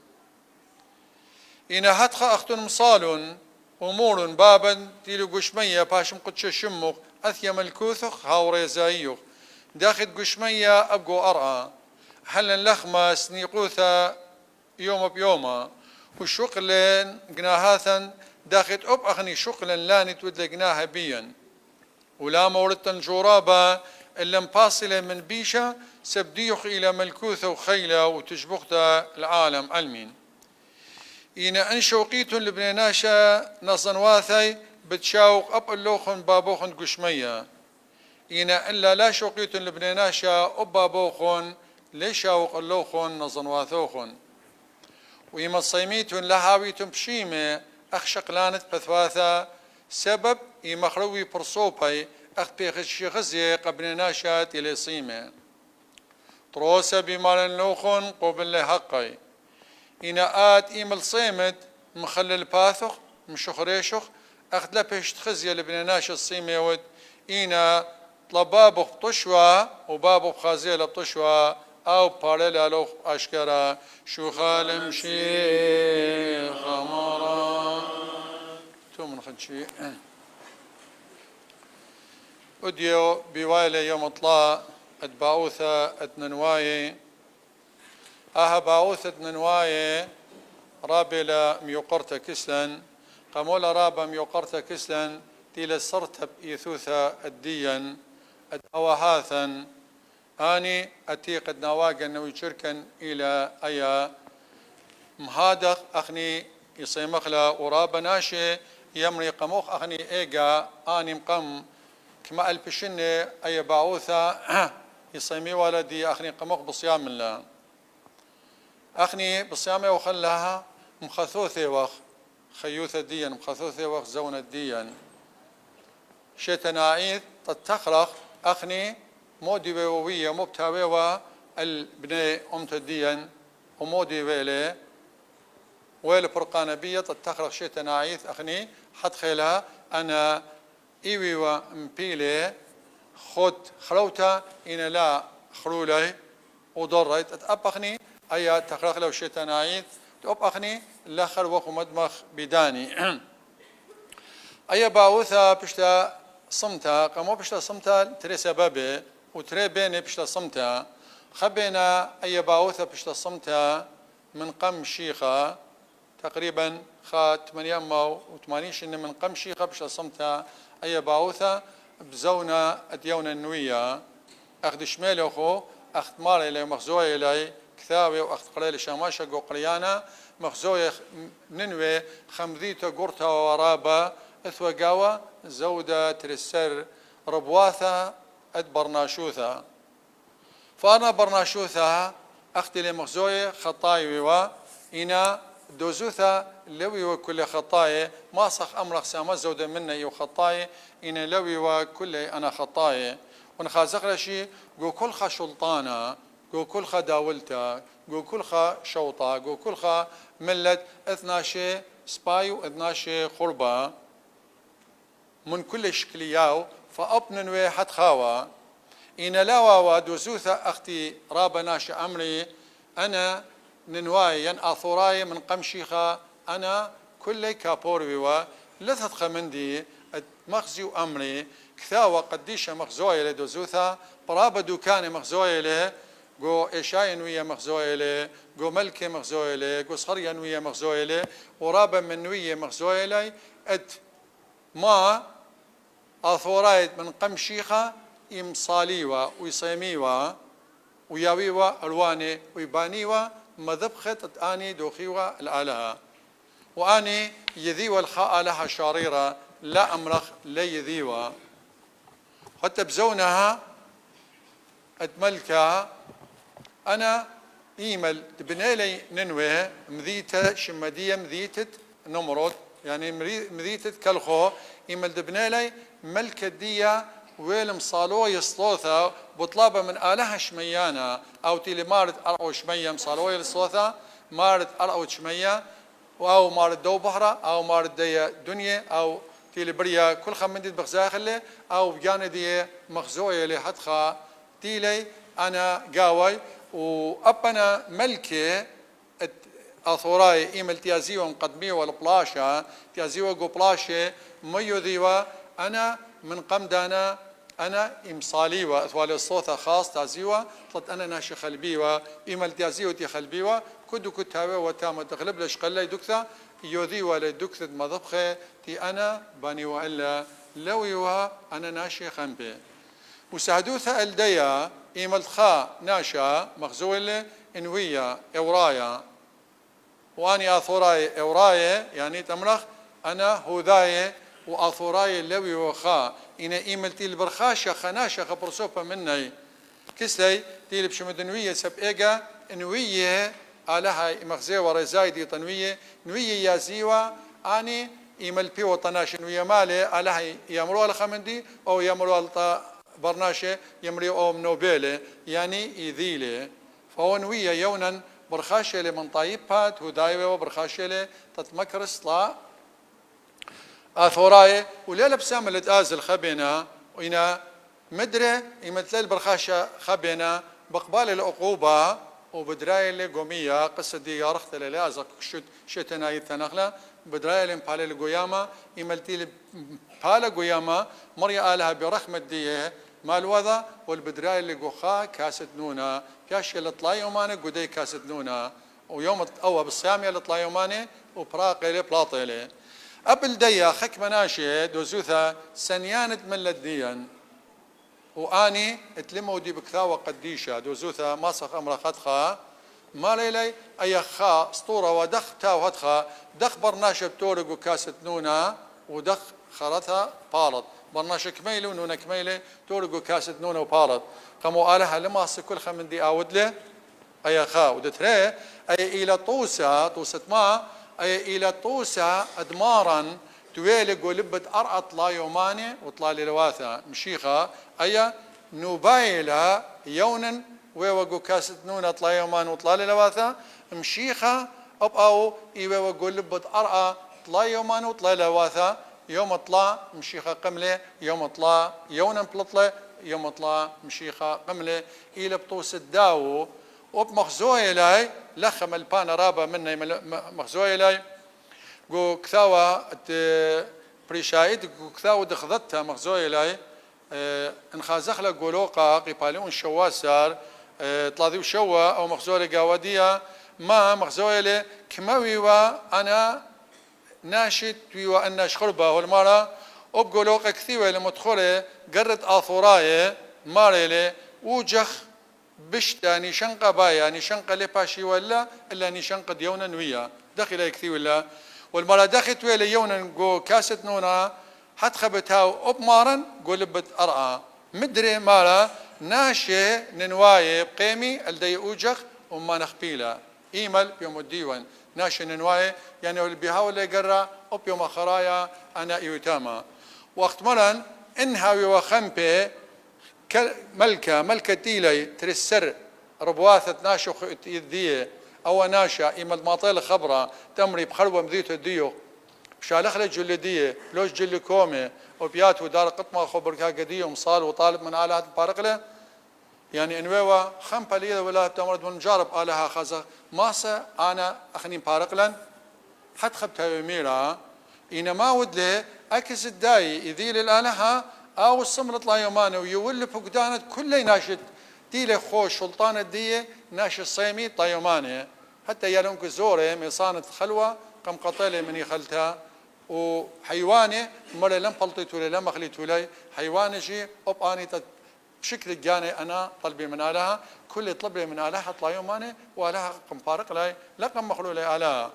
إنا هتخ أختن مصالون أمور بابا تيلو قشمية باشم قدش شمخ أثيم الكوثخ هاوري زايوخ داخل قشمية أبقو أرعى حلن لخمة سنيقوثا يوم بيوما وشقلن قناهاثا داخل أب أخني شقلن لاني تود لقناها بيا ولا موردتن جورابا إلا مباصلة من بيشا سبديخ إلى ملكوثة وخيلة وتجبختا العالم علمين إنا أنشوقيتن لبناناشا نصنواثي بتشاوق أب اللوخن بابوخن قشمية إنا إلا لا شوقيتن لبناناشا أب بابوخن ليشاوق اللوخن نصنواثوخن وإما الصيميتن لهاويتن بشيمة أخشق لانت بثواثا سبب إما خروي برصوبي أخ بيخشي غزي قبناناشا تلي صيمة تروسا بمال اللوخن قبل حقي إنا آت إيمل صيمت مخلل باثخ مشخريشخ أخذ لبهشت خزية لبناناش الصيمة يود إنا طلبابخ بطشوا وبابخ خازيل بطشوا أو باريلا لوخ أشكرا شو خالم شيخ مرا تو من خدشي أديو بوايلة يوم اطلاع أتباوثة أتننواي أها باوثة ننواي رابلا ميوقرتا كسلا قمولا رابا ميوقرتا كسلا تيلا صرتب إيثوثا الديا أدهوهاثا آني أتيق النواقا نوي شركا إلى أيا مهادخ أخني يصيمخلا ورابا ناشي يمري قموخ أخني إيقا آني مقم كما البشني أي باوثا يصيمي ولدي أخني قموخ بصيام الله أخني بصيامي وخلها مخثوثي وخ خيوثة ديا مخثوثي وخ زونة ديا شيتناعيث تتخرخ أخني مودي بيوية مبتاوية البني أمت ديا ومودي بيلي ويل برقانة بية تتخرخ شيتناعيث أخني حد خيلها أنا إيوي ومبيلي خد خلوتا إن لا خرولي وضريت أتأبخني أي تخرخ لو شيتناعيث تأبخني لاخر وخو مدمخ بداني أي باوثا بشتا صمتا قامو بشتا صمتا تري سببه وتري بيني بشتا صمتا خبينا أي باوثا بشتا صمتا من قم شيخة تقريبا خا 88 شن من قم شيخة بشتا صمتا أي باوثا بزونا أديونا النوية أخذ شمالي أخو أخذ ماري لي مخزوي لي كثاوي وأخذ قليل شاماشة قو قليانا مخزوي ننوي خمذيتا قرطة ورابا اثوى قاوة زودة ترسر ربواثة اد برناشوثا فانا برناشوثا اختي لمخزوية خطاي و إنا دوزوثا لوي وكل خطاي ما صخ أمرخ سامة زودة مني وخطاي إنا لوي وكل أنا خطاي ونخازق لشي جو كل خا شلطانة جو كل خا داولتا جو كل خا شوطة جو كل خا ملت 12 سباي و 12 خربة من كل شكلياو فأبنن ويحد خاوة إن لا ودوزوثا أختي رابا ناش أمري أنا ننواي ين أثوراي من قمشيخا أنا كل كابوري لثت خمندي مخزي أمري كثاوة قديشة مخزوية لدوزوثا برابا دوكاني مخزوية له جو إيشاين ويا مخزوية له جو ملكي مخزوية له جو صخريا ويا مخزوية له ورابا من ويا مخزوية له ما أثوراي من قمشيخا إمصاليوا ويصيميوا وياويوا ألواني ويبانيوا مذبخت أني دوخيوا الآلهة وأني يذيوا الخاء لها شريرة لا أمرخ لا يذيوا حتى بزونها أتملكها أنا إيمل تبنيلي ننوي مذيتة شمدية مذيتة نمرض يعني مذيتة كالخو إيمل تبنيلي ملكة دية ويلم صالو يصلوثا بطلابة من آلهة شميانا أو تيلي مارد أرعو شمية مصالو يصلوثا مارد أرعو شمية أو مارد دو بحرة أو مارد دي دنيا أو تيلي بريا كل خمندي بخزاخلي أو بجاني دي مخزوية لحدخا تيلي أنا قاوي وأبنا ملكي أثوراي إيمل تيازيو مقدمي والبلاشة تيازيو قو بلاشة ميو ذيوا أنا من قمدانا أنا إمصاليوا أثوالي الصوت خاص تازيوا طلت أنا ناشي خلبيوا إيمل تازيوا تي خلبيوا كدو كتاوي وتام تغلب لش قلي دكثا يوذيوا لدكثة مضبخة تي أنا باني وإلا لويوا أنا ناشي خنبي وسهدوثا الديا إيمل خا ناشا مخزولة إنوية إورايا وأني أثوراي إورايا يعني تمرخ أنا هوداي وأثوراي لوي وخا إن إيملتي البرخاشة خناشة خبرسوبة مني كسلي تيل بشمدنوية سب إيجا نوية علىها مخزية ورزايدي تنوية نوية يازيوا أني إيمل بي وطناش نوية مالي علىها يمروا الخمندي أو يمروا برناشة يمروا أو منوبيلة يعني إذيلة فهو نوية يونا برخاشة لمن طيبات هدايوة وبرخاشة لتتمكر الصلاة أثوراي وليلة بسامة لتآزل خبينا وإنا مدري يمثل برخاشة خبينا بقبال العقوبة وبدراي اللي قومية قصة دي يارخت للازق شتنا يتنخلا بدراي اللي مبالي القيامة يملتي بحالة قيامة مريا آلها برخمة ديه مال وذا والبدراي اللي قوخا كاسة نونا كاش اللي طلع يوماني قدي كاسة نونا ويوم أو بالصيام اللي طلع يوماني وبراقي لي بلاطي لي قبل ديا خك مناشي دوزوثا سنيانة ملت ديا واني اتلموا دي بكثاوة قديشة دوزوثا ماسخ امرا خدخا ما ليلي اي خا اسطورة ودخ تاو هدخا دخ برناشة بتورق وكاسة نونا ودخ خرطها بالط برناشة كميلي ونونا كميلي تورق وكاسة نونا وبالط قاموا آلها لما كل خمن دي اودله اي خا ودتري اي الى طوسة ما أي إلى طوسة أدمارا تويلي قولبت أرأت لا يوماني وطلع للواثة مشيخة أي نوبايلة يونا ويوغو كاسة نونة طلع يومان وطلع للواثة مشيخة أو إيوه قولبت أرأت طلع يومان وطلع للواثة يوم طلع مشيخة قملة يوم طلع يونا بلطلة يوم طلع مشيخة قملة إلى بطوسة داو وبمخزوي لاي لخم البانا رابا مني مخزوي لاي جو كثاوة بريشايد جو كثاوة دخذتها مخزوي لاي انخازخ له قولوقا قيباليون شواسار طلاذيو شوا او مخزوي قاودية ما مخزوي لي كماوي وانا ناشد ويوا اناش خربة والمارا وبقولوقا كثيوة لمدخولة قرد آثوراي ماري لي وجخ بشتا نيشنقة بايا نيشنقة لباشي ولا إلا نيشنقة ديونا نويا داخل يكثي ولا والمرة داخل ويلا يونا جو كاسة نونا حد خبتها وبمارن قول لبت أرعى مدري مالا ناشي ننواي بقيمي الدي أوجخ وما نخبيلا إيمل بيوم الديوان ناشي ننواي يعني البيهاو اللي قرى وبيوم خرايا أنا إيوتاما وقت مرن إنها وخمبي ملكة ديلي ترسر ربواثة ناشو يذيه أو ناشا إيمل ماطيل خبرة تمري بخلوة مذيت الديو شالخلة جلدية لوش جل كومي وبيات ودار قطمة خبركها قدية ومصال وطالب من آلهات مبارقلة يعني انويوا خمبا لي ولا تمرد من جارب آلهة خازة ماسا أنا أخني مبارقلا حد خبتها يميرا إنما ودلي أكس الداي يذيل الآلهة أو السمرة لا يومان ويولي فقدانة كل ناشد ديلي خوش سلطانة دي ناشد صيمي طيوماني حتى يلونك زوري ميصانة خلوة قم قطيلي من يخلتها وحيواني مرة لم قلطيتو لي لم خليتو لي حيواني شي أب آني بشكل الجاني أنا طلبي من آلهة كل طلبي من آلهة طلا يوماني وآلهة قم فارق لي لا قم مخلو لي آلهة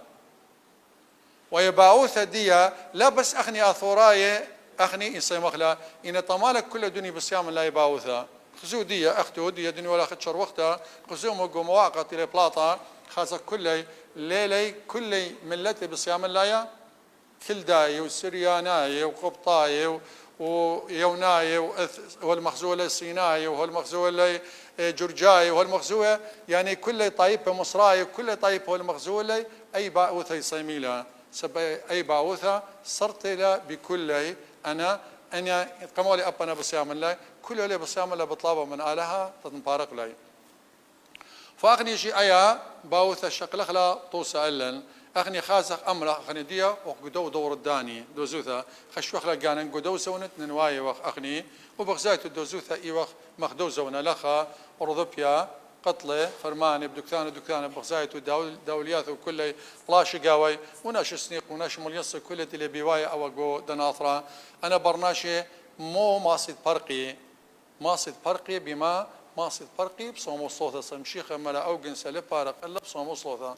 ويباوثة دي لا بس أخني أثوراي أخني إنسي مخلا إن طمالك كل دني بصيام لا يباوثة خزو دي أختو دي دني ولا خدشر وقتها خزو مقو مواقع إلى بلاطة خاصة كل ليلي كل ملتي بصيام الله كلداي وسرياناي وقبطاي ويوناي والمخزوة السيناي والمخزوة جرجاي والمخزوة يعني كل طيب مصراي كل طيب والمخزوة أي باوثة يصيميلا أي باوثة صرت لا بكل أنا قمولي أبنا بصيام الله كل اللي بصيام الله بطلبه من آلهة تنبارق لي فأغني شيء أيا باوثة شكل خلا توسع لن أغني خازق أمر أغني ديا وقدو دور الداني دوزوثا خشوا خلا جانا قدو سونت نواي وخ أغني وبغزايت الدوزوثا إيوخ مخدو زونا لخا ورضبيا قتله فرماني بدكتان بغزايت ودوليات وكل بلاش قاوي وناش سنيق وناش مليص كل اللي بوايا أو جو دناطرة أنا برناشي مو ماسد فرقي بما ماسد فرقي بصوم صوته سمشيخه ملا أوجن سلب فارق إلا بصوم صوته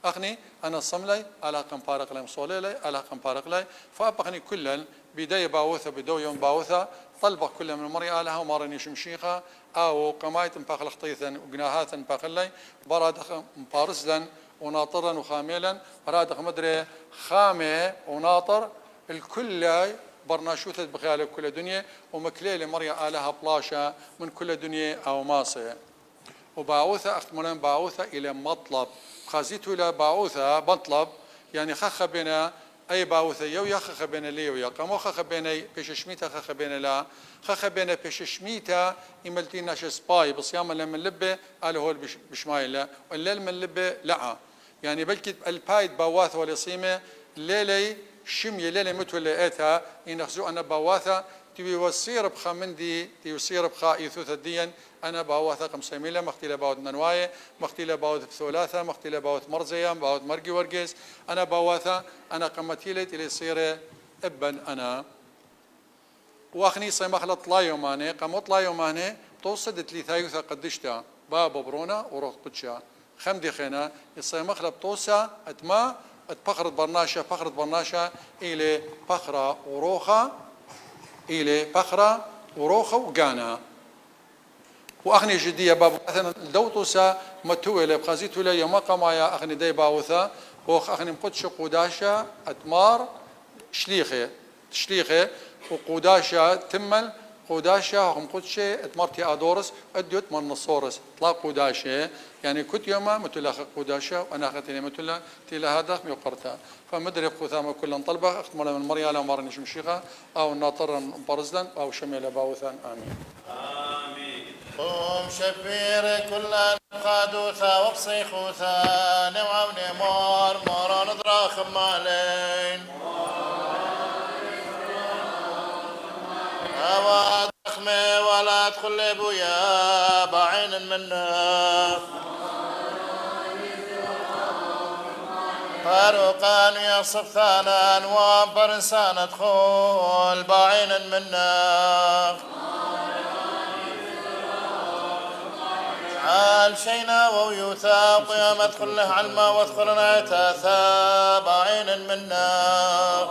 أخني أنا صملي على كم فارق لي مصولي على كم فارق لي فأبقني كلا بداية باوثة بدو يوم باوثة طلبك كل من المريء لها ومارني شمشيخة أو قمايت مفاخ لخطيثا وقناهات مفاخ لي برادخ مبارزلا وناطرا وخاملا برادخ مدري خامة وناطر الكل برناشوثة بخيال كل دنيا ومكليل مريء آلها بلاشة من كل دنيا أو ماسة وباوثة أختمنا باوثة إلى مطلب خازيته إلى باوثة مطلب يعني خخ بنا أي باوثة يا خخ بنا لي ويا قامو خخ بنا بيششميتا خخ بنا لا خخ بنا بيششميتا إملتي ناش سباي بصيام لما اللبة قالوا هو بشمايلة والليل من اللبة لا يعني بلكي البايد باوثة واليصيمة ليلي شمية ليلي متولي إيتها إن أخزو أنا باوثة تبي وصير بخمندي تيصير بخائثوث الدين أنا باوثة قمسيميلة مختيلة باوث ننواية مختيلة باوث بثلاثة مختيلة باوث مرزية باوث مرقي ورقيس أنا باوثة أنا قمتيلة اللي صير ابن أنا واخني صيمخلط لا يوماني قمط لا يوماني توصدت لي ثايوثة قدشتا بابا برونا وروح قدشا خمدي خينا الصيمخلط توسا أتما فخرة برناشة إلى فخرة وروخة إلى فخرة وروخة وقانا وأخني جدية باب مثلا دوتوسا متويلة بخازيتو لي يوم قمايا أخني دي باوثا وخ أخني مقدش قوداشا أتمار شليخة وقوداشا تمل قوداشا هم قدش اتمرتي أدورس أديوت من نصورس طلاق قوداشا يعني كنت يوما متلا قوداشا وأنا أخذتني متلا تلا هذا ميقرتا فمدري بخثامة كل طلبة أختم من مريالة ومارني شمشيخة أو الناطر برزلا أو شميلة باوثان آمين قوم شبير كل قادوثا وبصيخوثا نوعوني مور نضرا خمالين أواد أخمي ولا أدخل بويا بعين منه فاروقان يصف ثانا وامبر إنسان أدخل بعين منه عال شينا ويوثا قيام ادخل له علما وادخلنا عتاثا بعين منا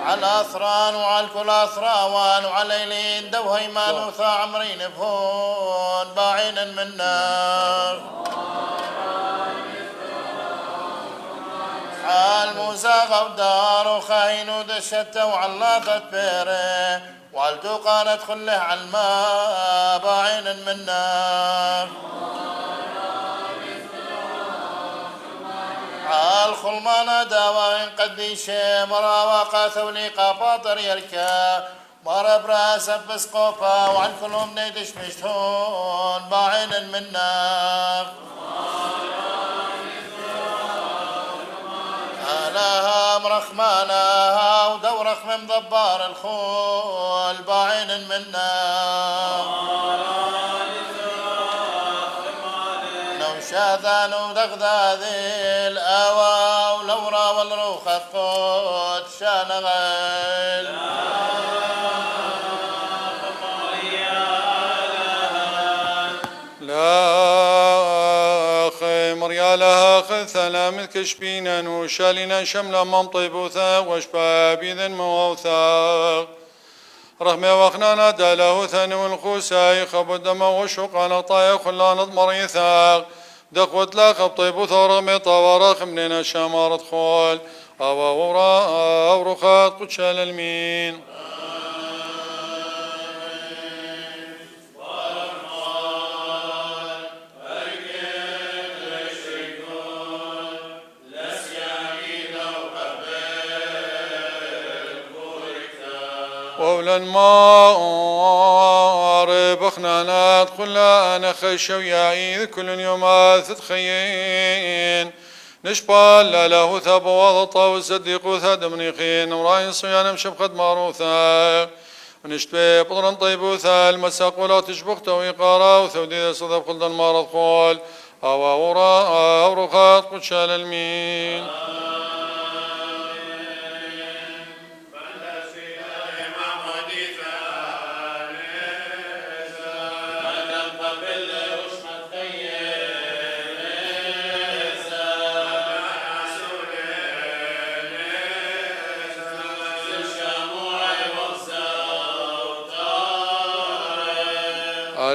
على أثران وعلى كل أثراوان وعلى ليلين دوهيمان وثا عمرين فهون باعين منا حال موسى غودار وخاين ودشته وعلاقة بيره والتو قالت خله على الماء باعين منا حال خلمانا داوين قديشه مراوقة ثوليقة باطر يركا مر براس بسقوفا وعن كلهم نيدش مشتون باعين منا لها مرخمانها ودورخ من ضبار الخول باعين منا نوشاذان ودغذاذي الآوى ولورا والروخ القوت شانغل مريالها خذ ثلامذ كشبينا وشالنا شملا ممطي بوثا وشبابي ذن موثا رغم وخنانا داله ثانو الخوساي خبو دم وشقانا طايا خلان ضمريثا دقوت لا خبطي بوثا رغم طوارخ مننا شامارة خول أوا ورا أورخات قدشال المين وولا الماء بخنانات قلا أنا خشو يعيد كل يوم تتخين نشبال له ثب وضطا وصديق ثدمنيخين وراين صيانا مشبخد ماروثا ونشتبه بطرن طيبوثا المساق ولا تشبخ تويقارا وثودي صدب قلد المارض خول أوا ورا أورخات قدشال المين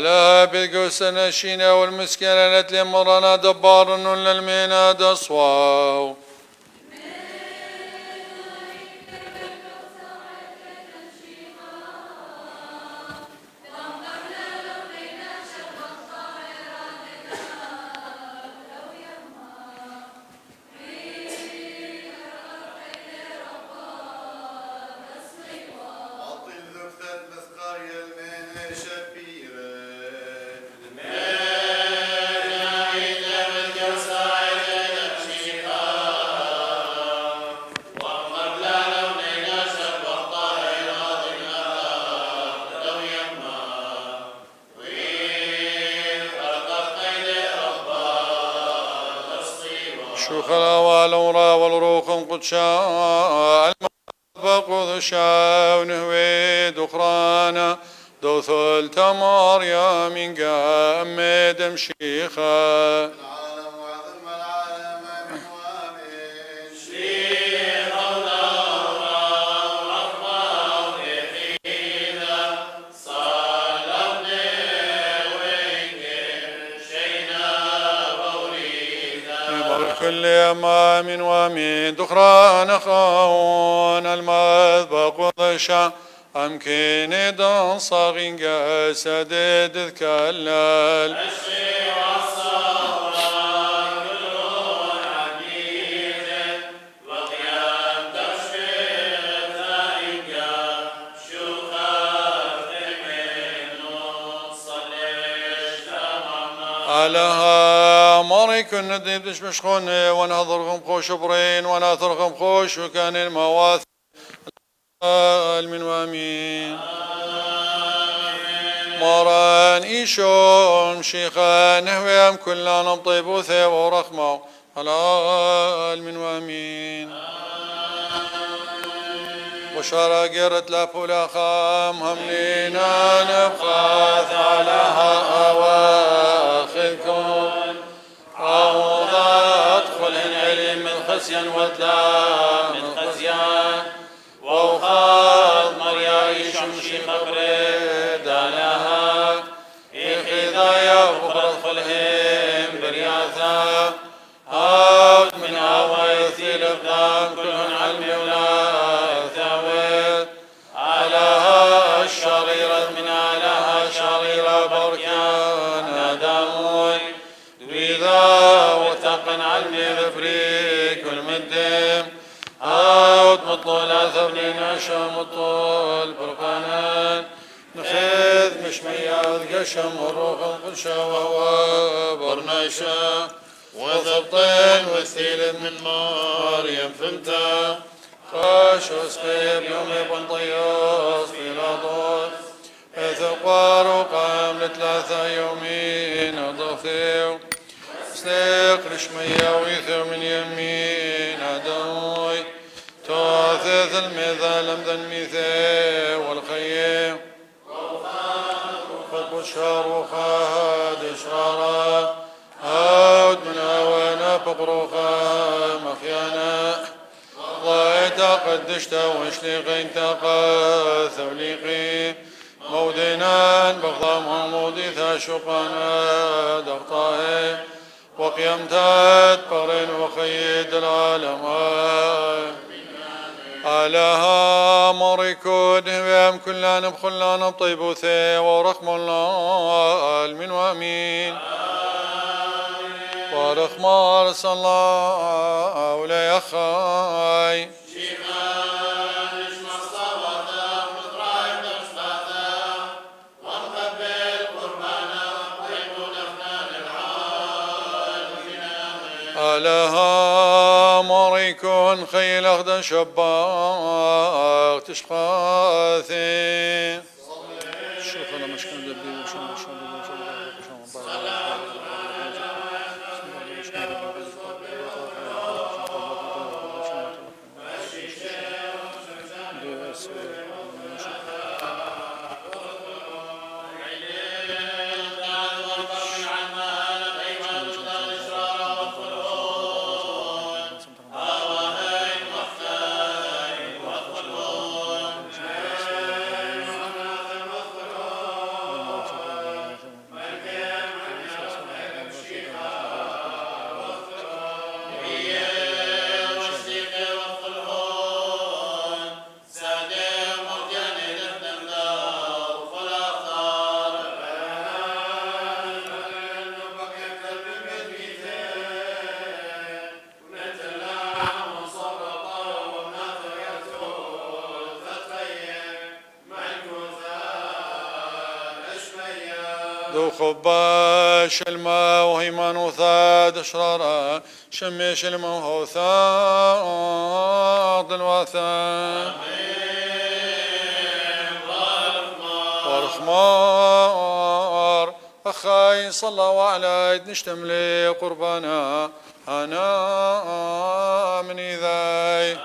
على بالقوس نشينا والمسكينة لمرانا دبار للمينا دصواو شوخ الأوال ورا والروخ قدشا المطبق ذشا ونهوي دخرانا دو ثلت مريا من قام دمشيخا كل أمام ومن دخران خاون المذبق ضشا أمكن دان صاغين قاسد ذكالال علىها مارك النديب دش خوني ونهضرهم خوش برين وناثرهم خوش وكان المواث من وامين ماران إيشون شيخان نهويام كلنا طيب وثي ورخمة على من وامين وشارة قرت لفولا خام هملينا نبخاث علىها أواخذكم عوضات خلن علم من خسيان ودلا من خزيان ووخا شام الطول برقانان نخذ مش مياذ قشم والروح القدشة وهو برناشا وثبطين وثيل من مريم فلتا خاش وسقيب يوم بن طياس في لاطوس ثقار وقام لثلاثة يومين أضفيو سنيق رشمية ويثو من يمين عدوي توثث الميثا لمذا الميثا والخيم خطب الشهر وخاد إشرارا هود من هوانا بقروخا مخيانا ضايت قدشت وشليقين تاقا ثوليقي مودينان بغضا محمودي ثاشقانا دغطائي وقيمتات بغرين وخيد العالم علىها مريكود هوام كلان بخلان بطيبوثي ورحم الله المن وامين ورحم رسول الله ولا يخاي علىها مريكون خيل أخدن شباك تشقاثي شوف أنا مشكلة دبي ذو خباش الماء وهيمان وثاد اشرارا شميش الماء وثاد الوثان ورخمار أخاي صلى وعلى نشتملي قربانا أنا من إذاي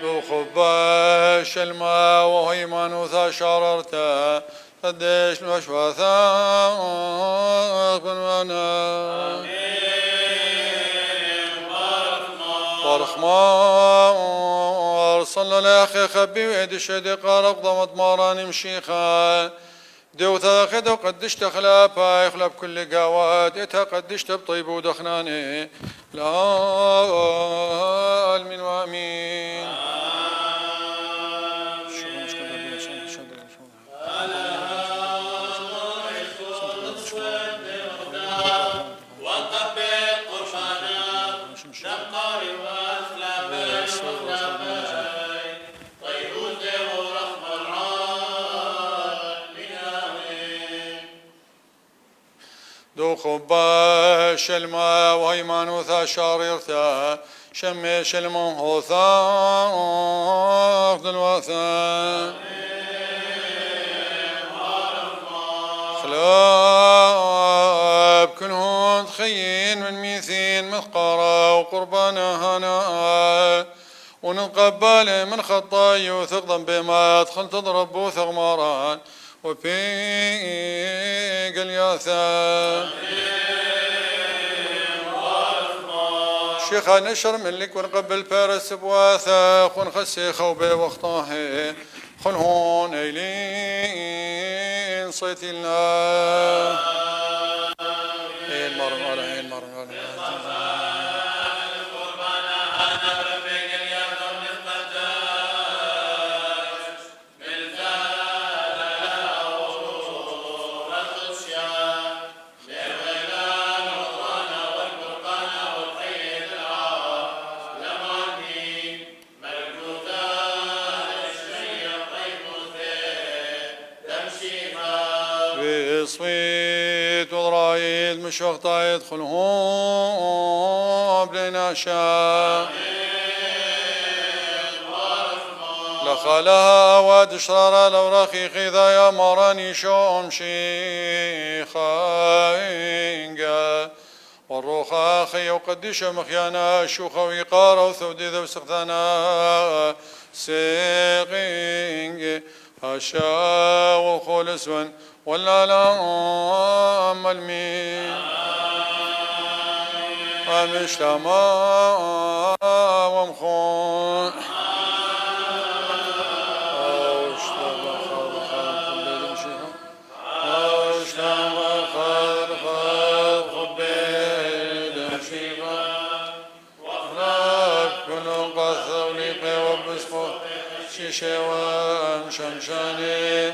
ذو خباش الماء وهيمان وثا شررته قديش المشوى ثاق وانا ورخمار صلى لاخي خبي ويد الشديق رقضمت ماراني مشيخا دو ثاخد وقدشت خلافا يخلف كل قوات إتها قدشت بطيب ودخناني لا من وامين ذو خباش الماء وهيمان وثا شاريرتا شميش المنهوثا أخذ الوثان خلاب كلهم تخين من ميثين مثقارا وقربانا هنا ونقبل من خطاي وثقضا بما دخلت تضرب وثغماران وفيق الياثا شيخا نشر من لك ونقبل بارس بواثا خون خسي خوبي وخطاهي خون هون ايلين صيت الله شيت وضرايد مشوقتا يدخلهم بلنا شاء لخالها واد شرارا لو رخيخي ذا يا مراني شوم شيخا والروخا خي وقدش مخيانا شوخا ويقارا وثودي ذو سقثانا سيقينج هشا وخلص ولا لا المين أمش لما ومخون شوان شمشاني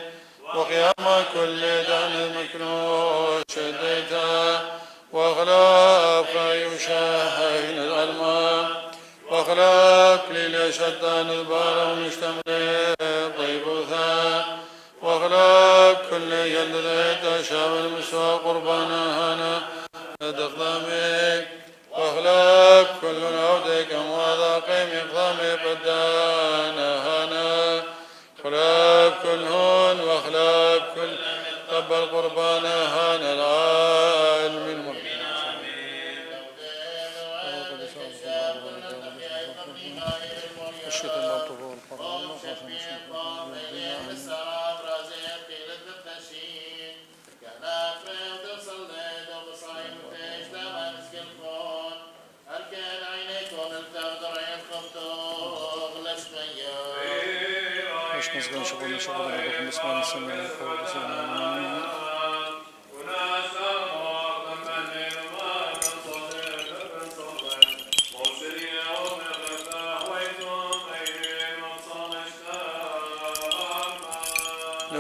وقيام كل دان مكنوش شديتا واغلاب يشاهين الألمام واغلاب ليل شتان البار مشتمل طيبوثا واغلاب كل يلد شام المسوى قربانا هنا دخلامي واغلاب كل عودك وذاقي مقضامي بدانا هنا خلاب كل هون واخلاب كل قبل قربانا هنا العالم المرضي نسبة شغل بكم بسم الله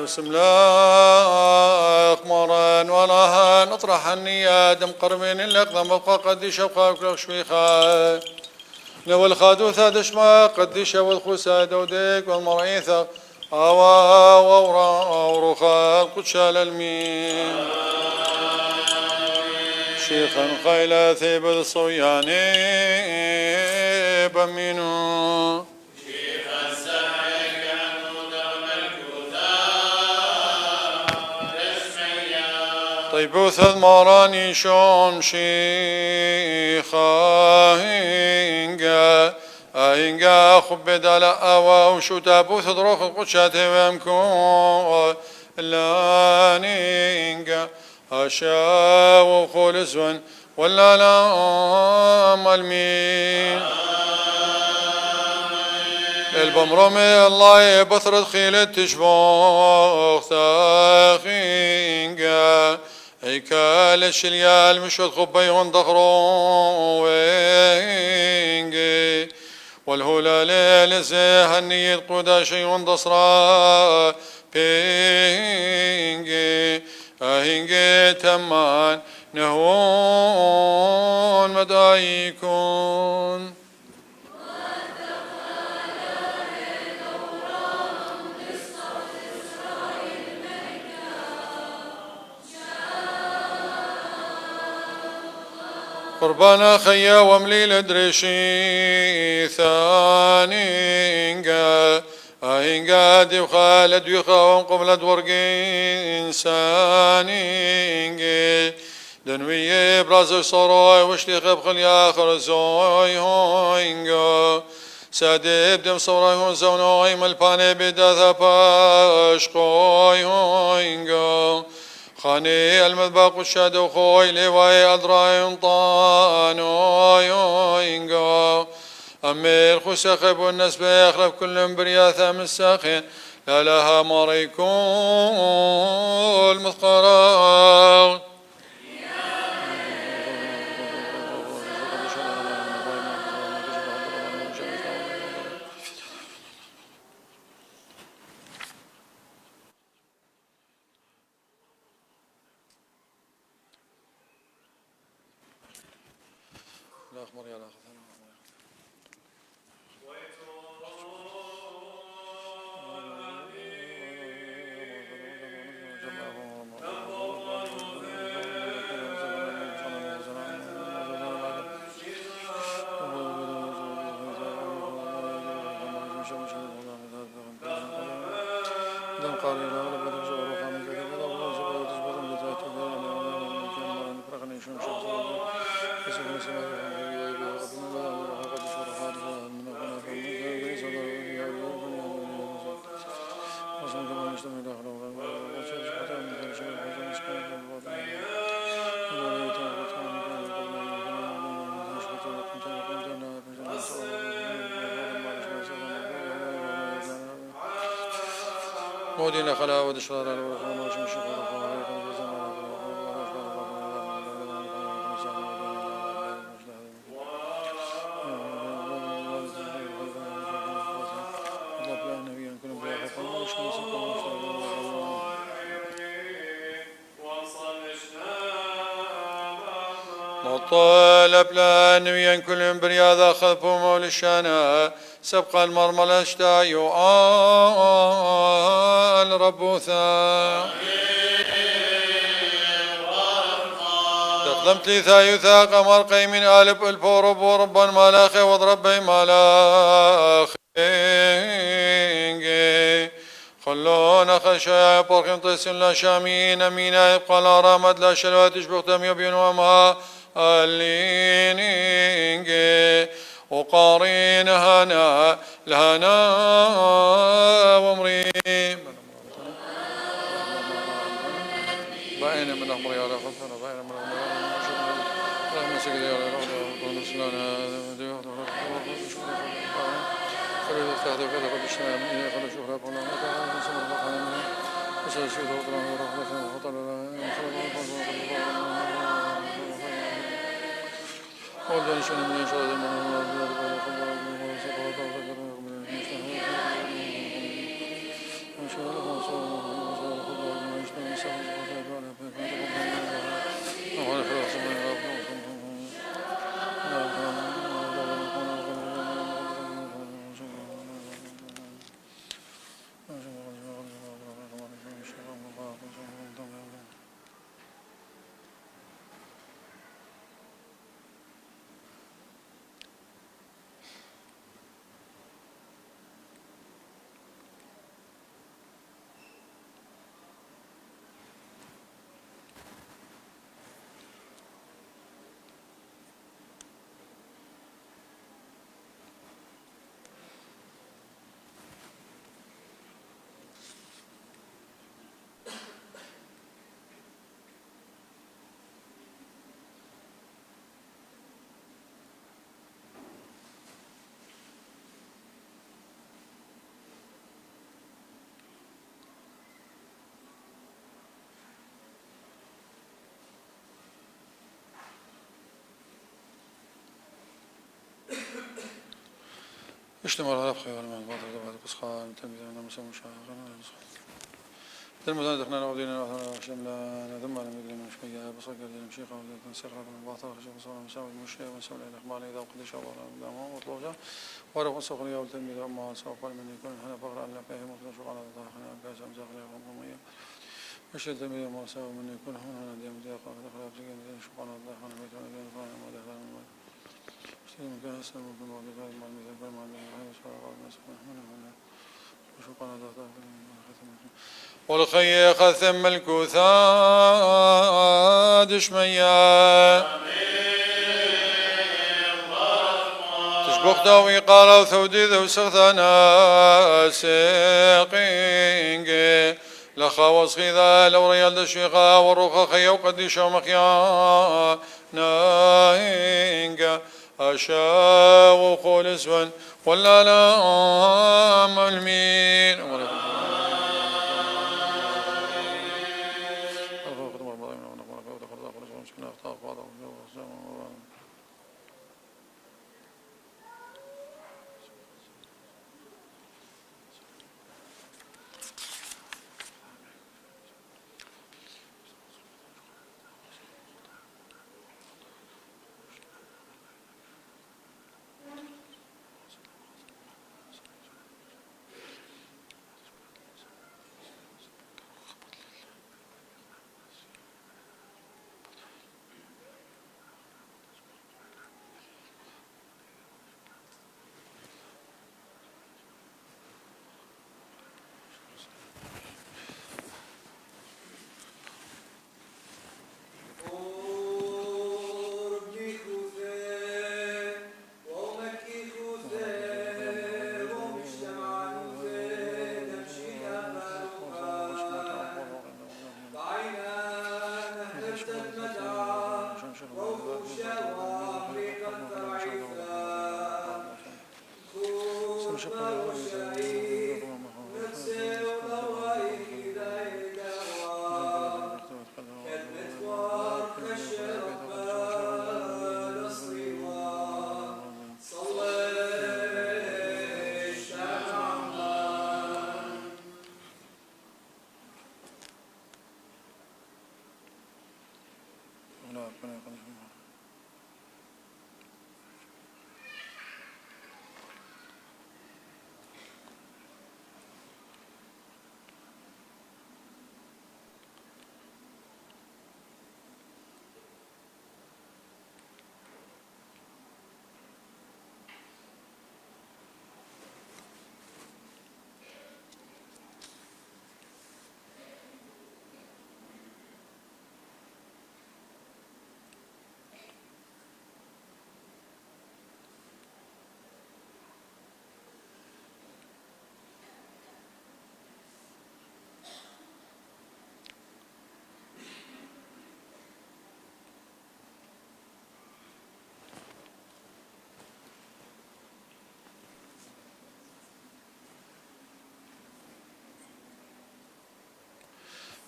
بسم الله مران وراها نطرح النية دم قرمين الأقدم أبقى قد شوقا كل شويخا لو الخادو ثادش ما قدش والخسا دوديك والمرعيثة أوا وورا ورخا قدشال المين شيخا خيلا ثيب الصوياني بمينو شيخا السعي كانوا درم الكوثا رسميا طيبوث المراني شوم شيخا هنقا أينقا خبد على أوا وشوتا بوث دروخ القدشات وامكو لانينقا أشا وخلصون ولا لا مالمين البمرمي الله يبثر خيلة تشبوخ ثاخينقا هيكال الشليال مشود خبيون ضخرو وينقي والهلال لزيه النيد قودا شيء ضصرا بينقي أهنقي تمان نهون مدايكون قربانا خيا ومليل ادريشي ثانينقا أهنقا دي وخالد ويخاوم قبلة ورقي إنسانينقي دنوية برازو صروي وشتي خبخل يا خرزوي هوينقا سادي بدم صوراي هون زونوي ملباني بداثا باشقوي هوينقا خاني المذبق والشادو خوي لواي أدراي طانوي ينقو أمي الخسخب والنسبة يخلف كل برياثة من الساخن لا لها مريكون المثقرات مودين خلا ودشرار مطلب لأنويا كل برياض خلفه مول الشانا سبق المرمى الاشتاء يؤال ربوثا تقدمت لي ثايثا قمر قيمين آلب الفور بوربا مالاخي وضربي مالاخي خلونا خشايا برقم طيسن لا شامين أمينا يبقى لا رامد لا شلوات تشبه يبين وما اللينينجي وقارين هنا لهنا ومريم باين من أمر يا رب باين من أمر اللهم سجد يا رب ونسلنا خلي تحت كذا كل شيء خلي شهرة بنا وسال شهود وطلع ورحمة وطلع ولدن شنو من شهود من اشتمل على خير من بعض بعد قصخان تنبيه أنا مسمى شاغنا المدن دخلنا نودينا شملا ثم لم يدري من شوية بصق الدين مشي قال نسرها من بعض خرج بصور مساوي المشي ومساوي الإخبار إذا قد شاء الله دامه وطلوجه ورق الصقرية والتلميذ ما سوف من يكون هنا فقرا لا فيه مطلع شغل على ضاحنا كاس أمزاق له ومية مشي التلميذ ما سوف من يكون هنا ديم ديقة دخل بسجن شغل على ضاحنا بيت ولا فاهم ما دخل من سلم كان سلم من بعض ذلك ما مثل ما من هذا سوى ما سوى هنا وشغل على ضاحنا والخي خثم الكوثاد شميا تشبق دوي قالوا ثودي ذو سغثنا سيقينجي لخاوص خذا لو ريال دشيقا والروخ خيا وقديش ومخيا ناينجا أشا وقول اسفن ولا لا ملمين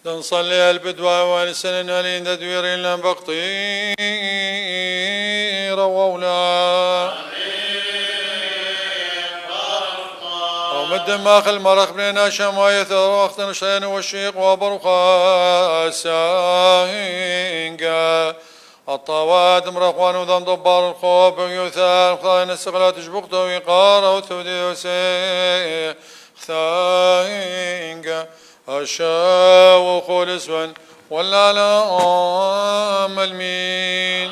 نصلي البدوى والسنن لين تدوير لن بقطير وولا ومد ماخ المرخ بنينا شماية وقت نشين والشيق وبرقا ساهنقا الطواد مرخوان وذن ضبار الخوف ويثار خاين السقلات جبقت ويقار وتودي وسيخ ثاهنقا أشا وخلص ولا لا المين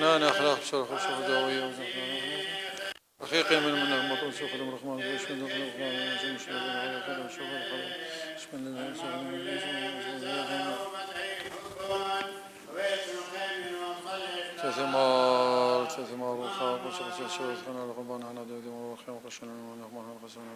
أخنان أخلاق شرف وشرف دعوية رقيق من المطر شوف الرحمن ويشمل الرحمن ويشمل الرحمن ويشمل الرحمن تثمار وخاق وشرف الشوث خنا الربان على دودي ورخيم وقشنا ونحمها القسنا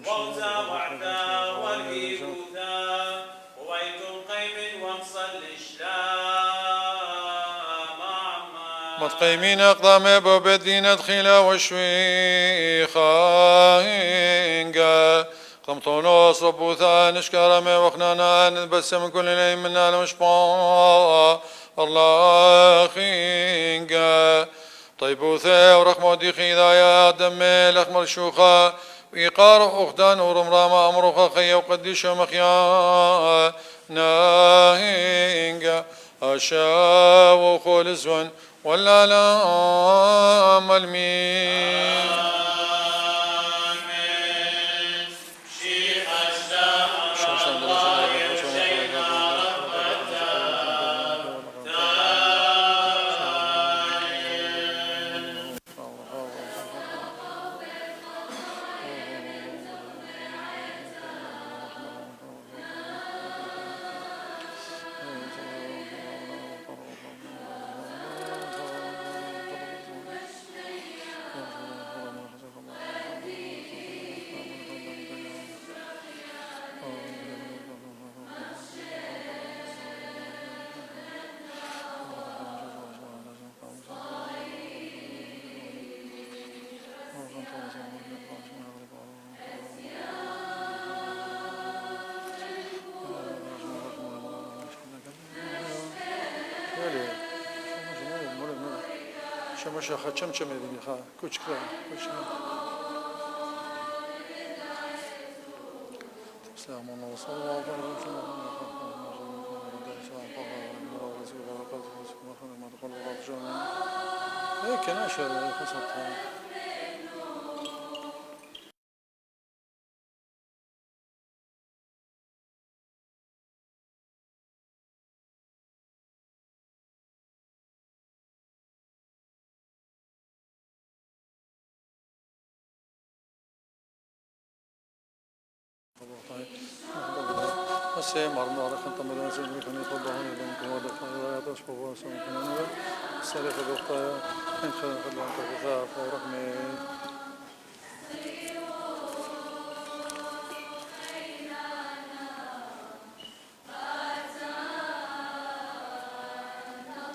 ووزا وعثا والهيبوثا وبيت القيم ومصل الشام متقيمين أقدام أبو بدين أدخلا وشويخا قمطونو صبوثا نشكر ما وخنانا نتبسم كل ليل منا المشبع الله خينقا طيبوثا ورحمة دي خذايا دم الأخمر شوخا وإيقار أختان ورمرام أمرخا خيا وقديش مخيا ناهينقا أشا وخول الزون ولا لا ملمين شمشة خشم شم يبني خا كوش كلا كوش سلام الله صلى الله عليه وسلم هيك ناشر خصتها السلام عليكم ورحمة الله وبركاته. خلينا نتوضأ هنا لأن كل واحد خلينا يعطش بابا سلام كلنا. السلام عليكم إن خلينا نتوضأ ورحمة.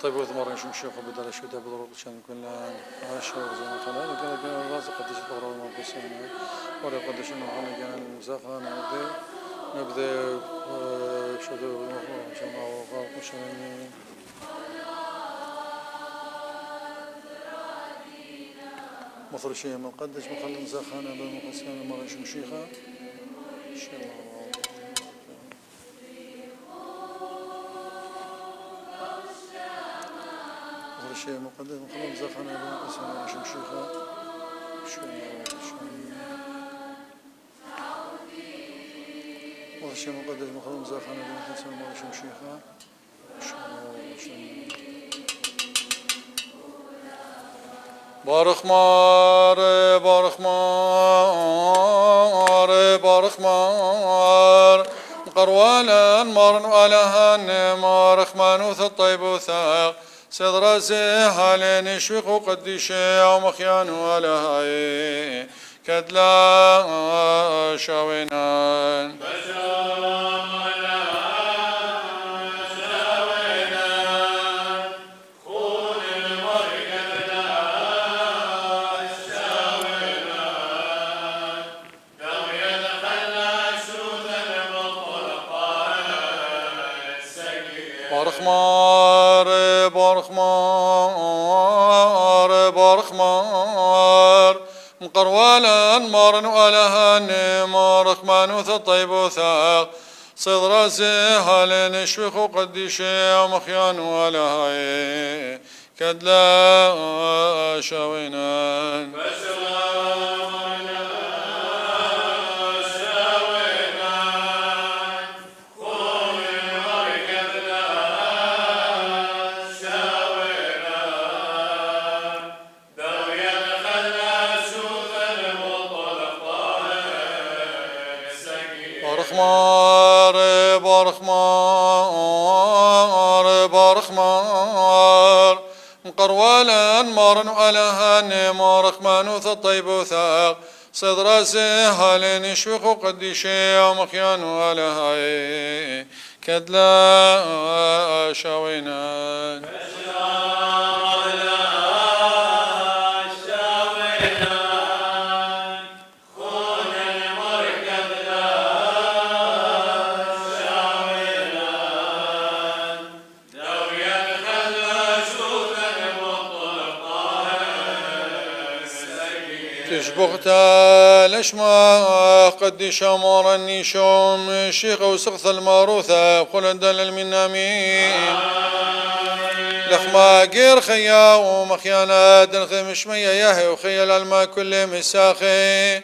طيب وثمر نشوف شيخ بدل شو ده بضرب عشان كنا عاشور زي ما قلنا كنا رازق قديش الدورة ما بسنا ولا قديش إنه كنا زخان نبدأ شدو جماعة وفاق مشانين مصر شيء مقدس مخلم زخانة بالمقسمة مرة شمشيخة إن شاء الله مصر شيء مقدس مخلم زخانة بالمقسمة مرة شمشيخة إن شاء الله شيء مقدس مخلوم زاخنا بين حسن مال شمشيخة بارخ مار بارخ مار بارخ مار قروالا مار وألهان مارخ مانوث الطيب وثاق صدر زهال نشوق قديشة ومخيان وألهاي كدلا شاوينان بارخمار بارخمار بارخمار مقروالا مارن والهان مارخ مانوث الطيب وثاق صدر زهال نشوخ قديشة مخيان والهاي كدلا شاوينان بارخمار بارخمار بارخمار مقروالا مارن والهان مارخ مانوث الطيب وثاق صد راسه هالين يشوق قديشي ومخيان والهاي كدلا شاوينان تشبغتا لشما قد شامور النيشوم شيخ وسقث الماروثة قلن المنامين لخما غير خيا ومخيانا دنخ مشمية ياهي وخيال الماء كل مساخي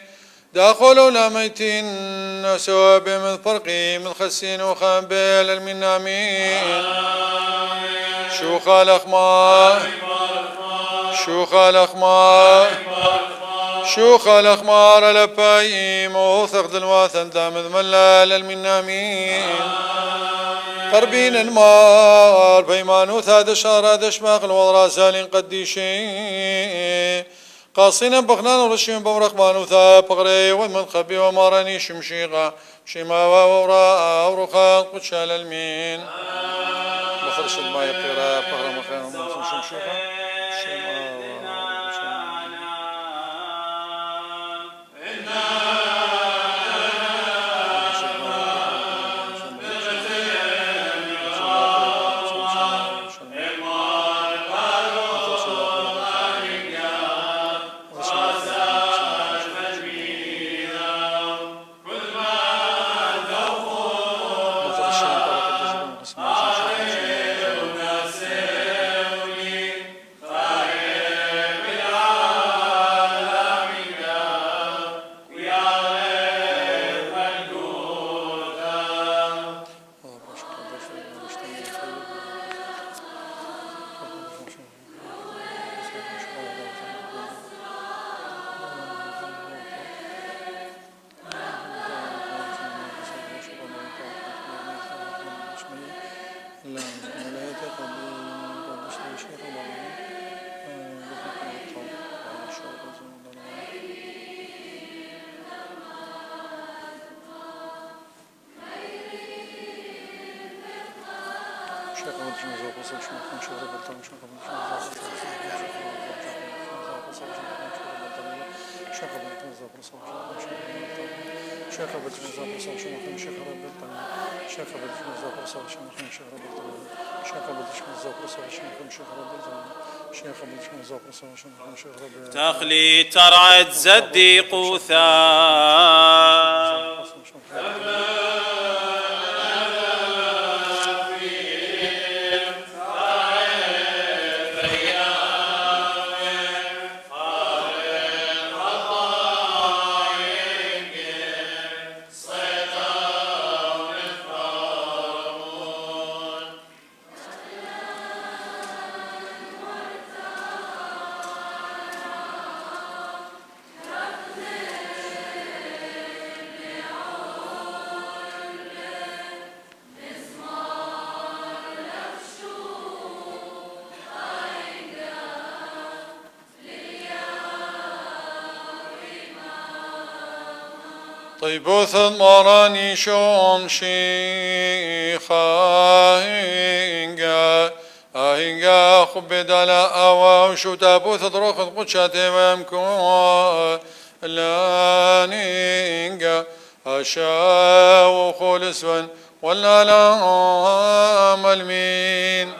داخلوا لميتين سواب من فرقي من خسين وخابيل المنامين شوخ الأخمار شوخ الأخمار شوخ الأخمار لبايم وثقد الواثن دامذ ملال المنامين قربين المار بيمانوث هذا شهر هذا شماغ الوضراء سالين قديشي قاصين بغنان ورشين بورق مانوثا بغري والمنخبي ومارني شمشيغا شما ووراء ورخان قدشال المين مخرش الماء يقرا بغرا مخيان شمشيغا تخلي ترعد زدي قوثا طيبوث المراني شوم شيخا هنگا خبد على أوا وشو تابوث ضروخ قدشاتي ويمكو لانينغا أشا وخلصون ولا لا ملمين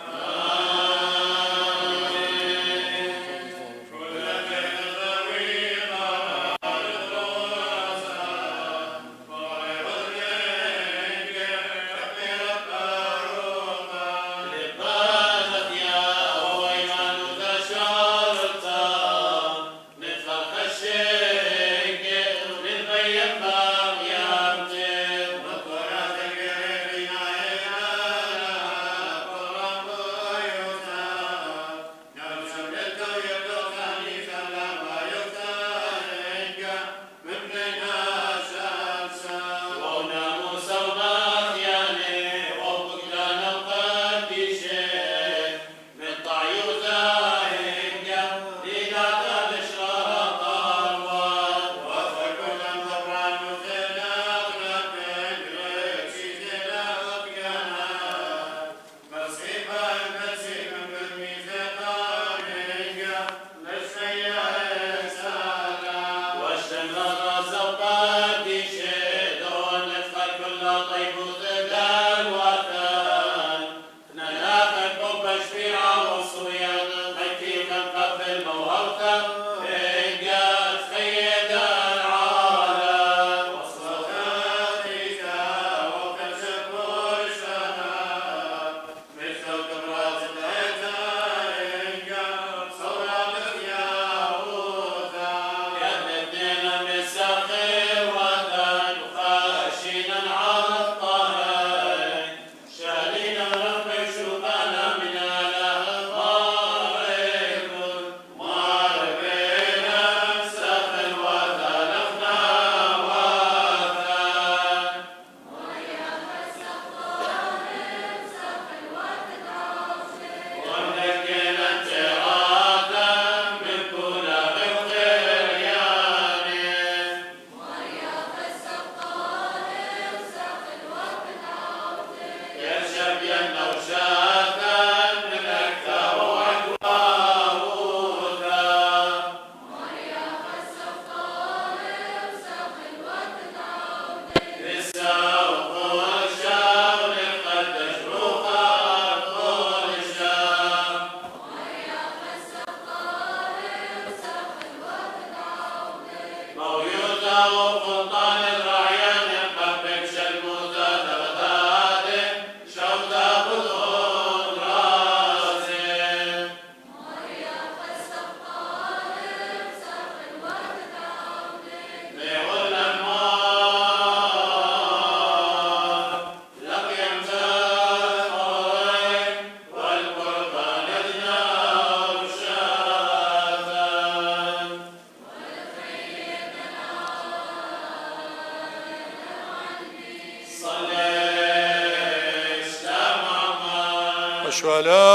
ولا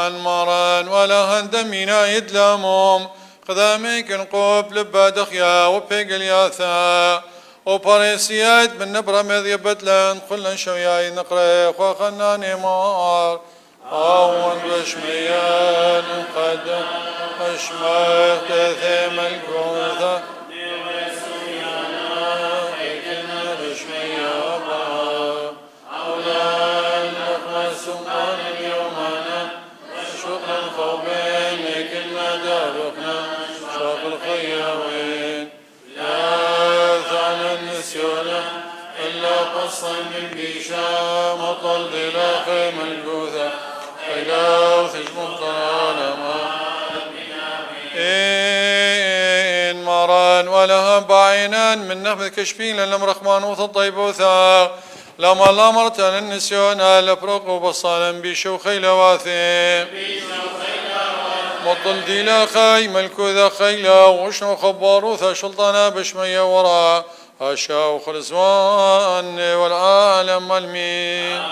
مران ولا هندمينا يدلامهم قدامك نقوب لباد خيا وبيقل ياثا وباريسيات من نبرة مذي بدلن كلن شوياي نقري وخلنا نمار أول بشميان قد أشمخ تثيم الكوثة من بيشام وطل لاخي ملجوثة إلى ثجم الظلام إن مران ولها بعينان من نفذ كشفين لم رخمانوث الطيبوثا لما الأمرت للنسيون لفرق وبصالا بيشو خيل واثي مطل ديلا خي ملكوذا خيلا وشنو خباروثا شلطانا بشمية وراء هاشا وخلصوان والعالم المين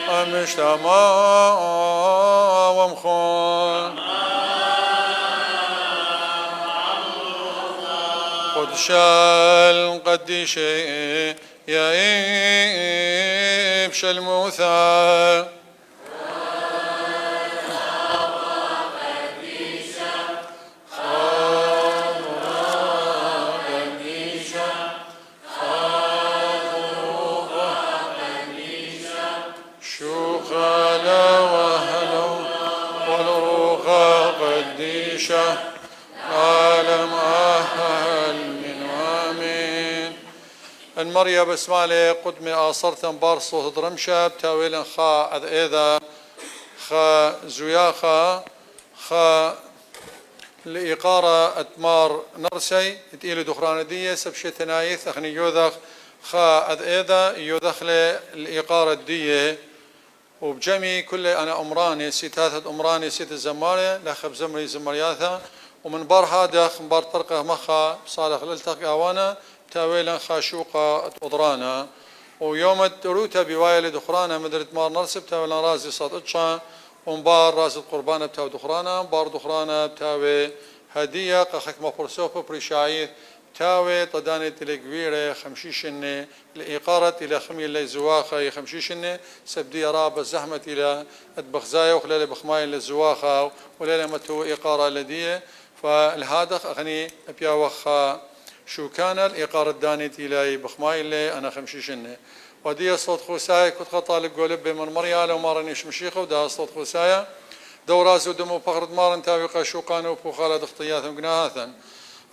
أمشتما ومخون قدشال قد شيء يا إبش الموثى عالم أهل من وامين المريا بسمالي قدمي آصرت بارصو درمشة بتاويل خا أذ إذا خا زياخا خا لإقارة أتمار نرسي تقيل دخران دية سبشي تنايث أخني يوذخ خا أذ إذا يوذخ الإقارة دية وبجمي كل أنا أمراني سيتاثة أمراني سيت الزمارة لخب زمري زمرياثة ومن بار هذا بار طرقه مخا صالح للتقي أوانا تاويلا خاشوقة أضرانا ويوم التروتا بوايل دخرانا مدرة مار نرسب تاويلا رازي صاد اتشا ومبار راز القربان بتاو دخرانا بار دخرانا بتاوي هدية قخك مفرسوف بريشايث تاوي طداني تلقويرة خمشيشنة الإقارة إلى خمي اللي زواخة خمشيشنة سبدي راب الزحمة إلى البخزاية وخلال بخماي للزواخة وليلة متو إقارة لديه فالهادخ أغني أبيا وخا شو كان الإقارة دانيت إلى بخماي اللي أنا خمشيشنة ودي صوت خوساية كنت خطالب قولب من مريالة ومارنيش مشيخة وده صوت خوساية دورازو دمو فقرد مارن تاويقا شوقان وبوخالة اختياثم قناهاثا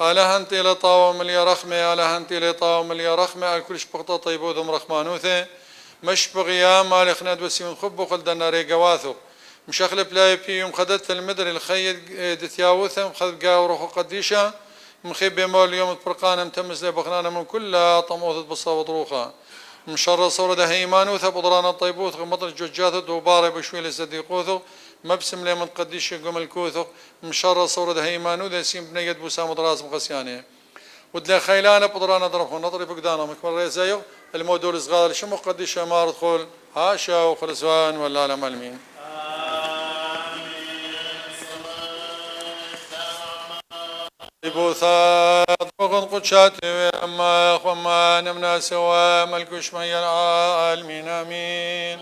ألهنت إلى طاوة مليا رخمة ألهنت إلى طاوة مليا رخمة الكل شبقطة طيبو ذم رخمانوثة مش بغيا مالخ ندوسي من خب وخلدنا ريقواثو مشخل بلاي بيوم خدت المدر الخيد دثياوثة مخذ قاوروخ قديشة مخيب مول يوم البرقان متمز لبخنانا من كل طموثة بصاوة روخة مشر صورة هيمانوثة بضرانا الطيبوث مطر جوجاثة دوبارة بشويل الزديقوثو مبسم لمن قديش يقوم الكوثو مشر صورة هيمانو ذا سيم بنيت بوسام دراس مقسيانه ودلا خيلانه بضرانا ضربه نطري فقدانه مكمل ريزايو المودول صغار شمو قديش ما دخول هاشا وخلصوان ولا لا ملمين بوثات بغن قدشاتي أما خما نمنا سوا ملكوش ميان العالمين آمين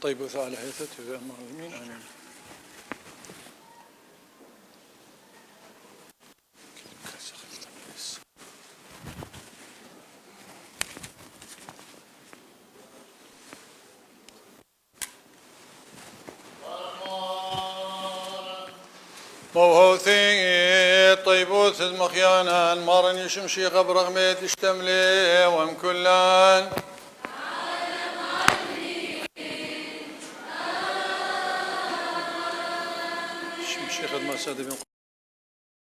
طيب وثاء لحيثته في المعلمين آمين موهوثي طيبوث المخيانا مارن يشمشي غبرغ ميت اشتملي وام كلان شمشي خدمة سادة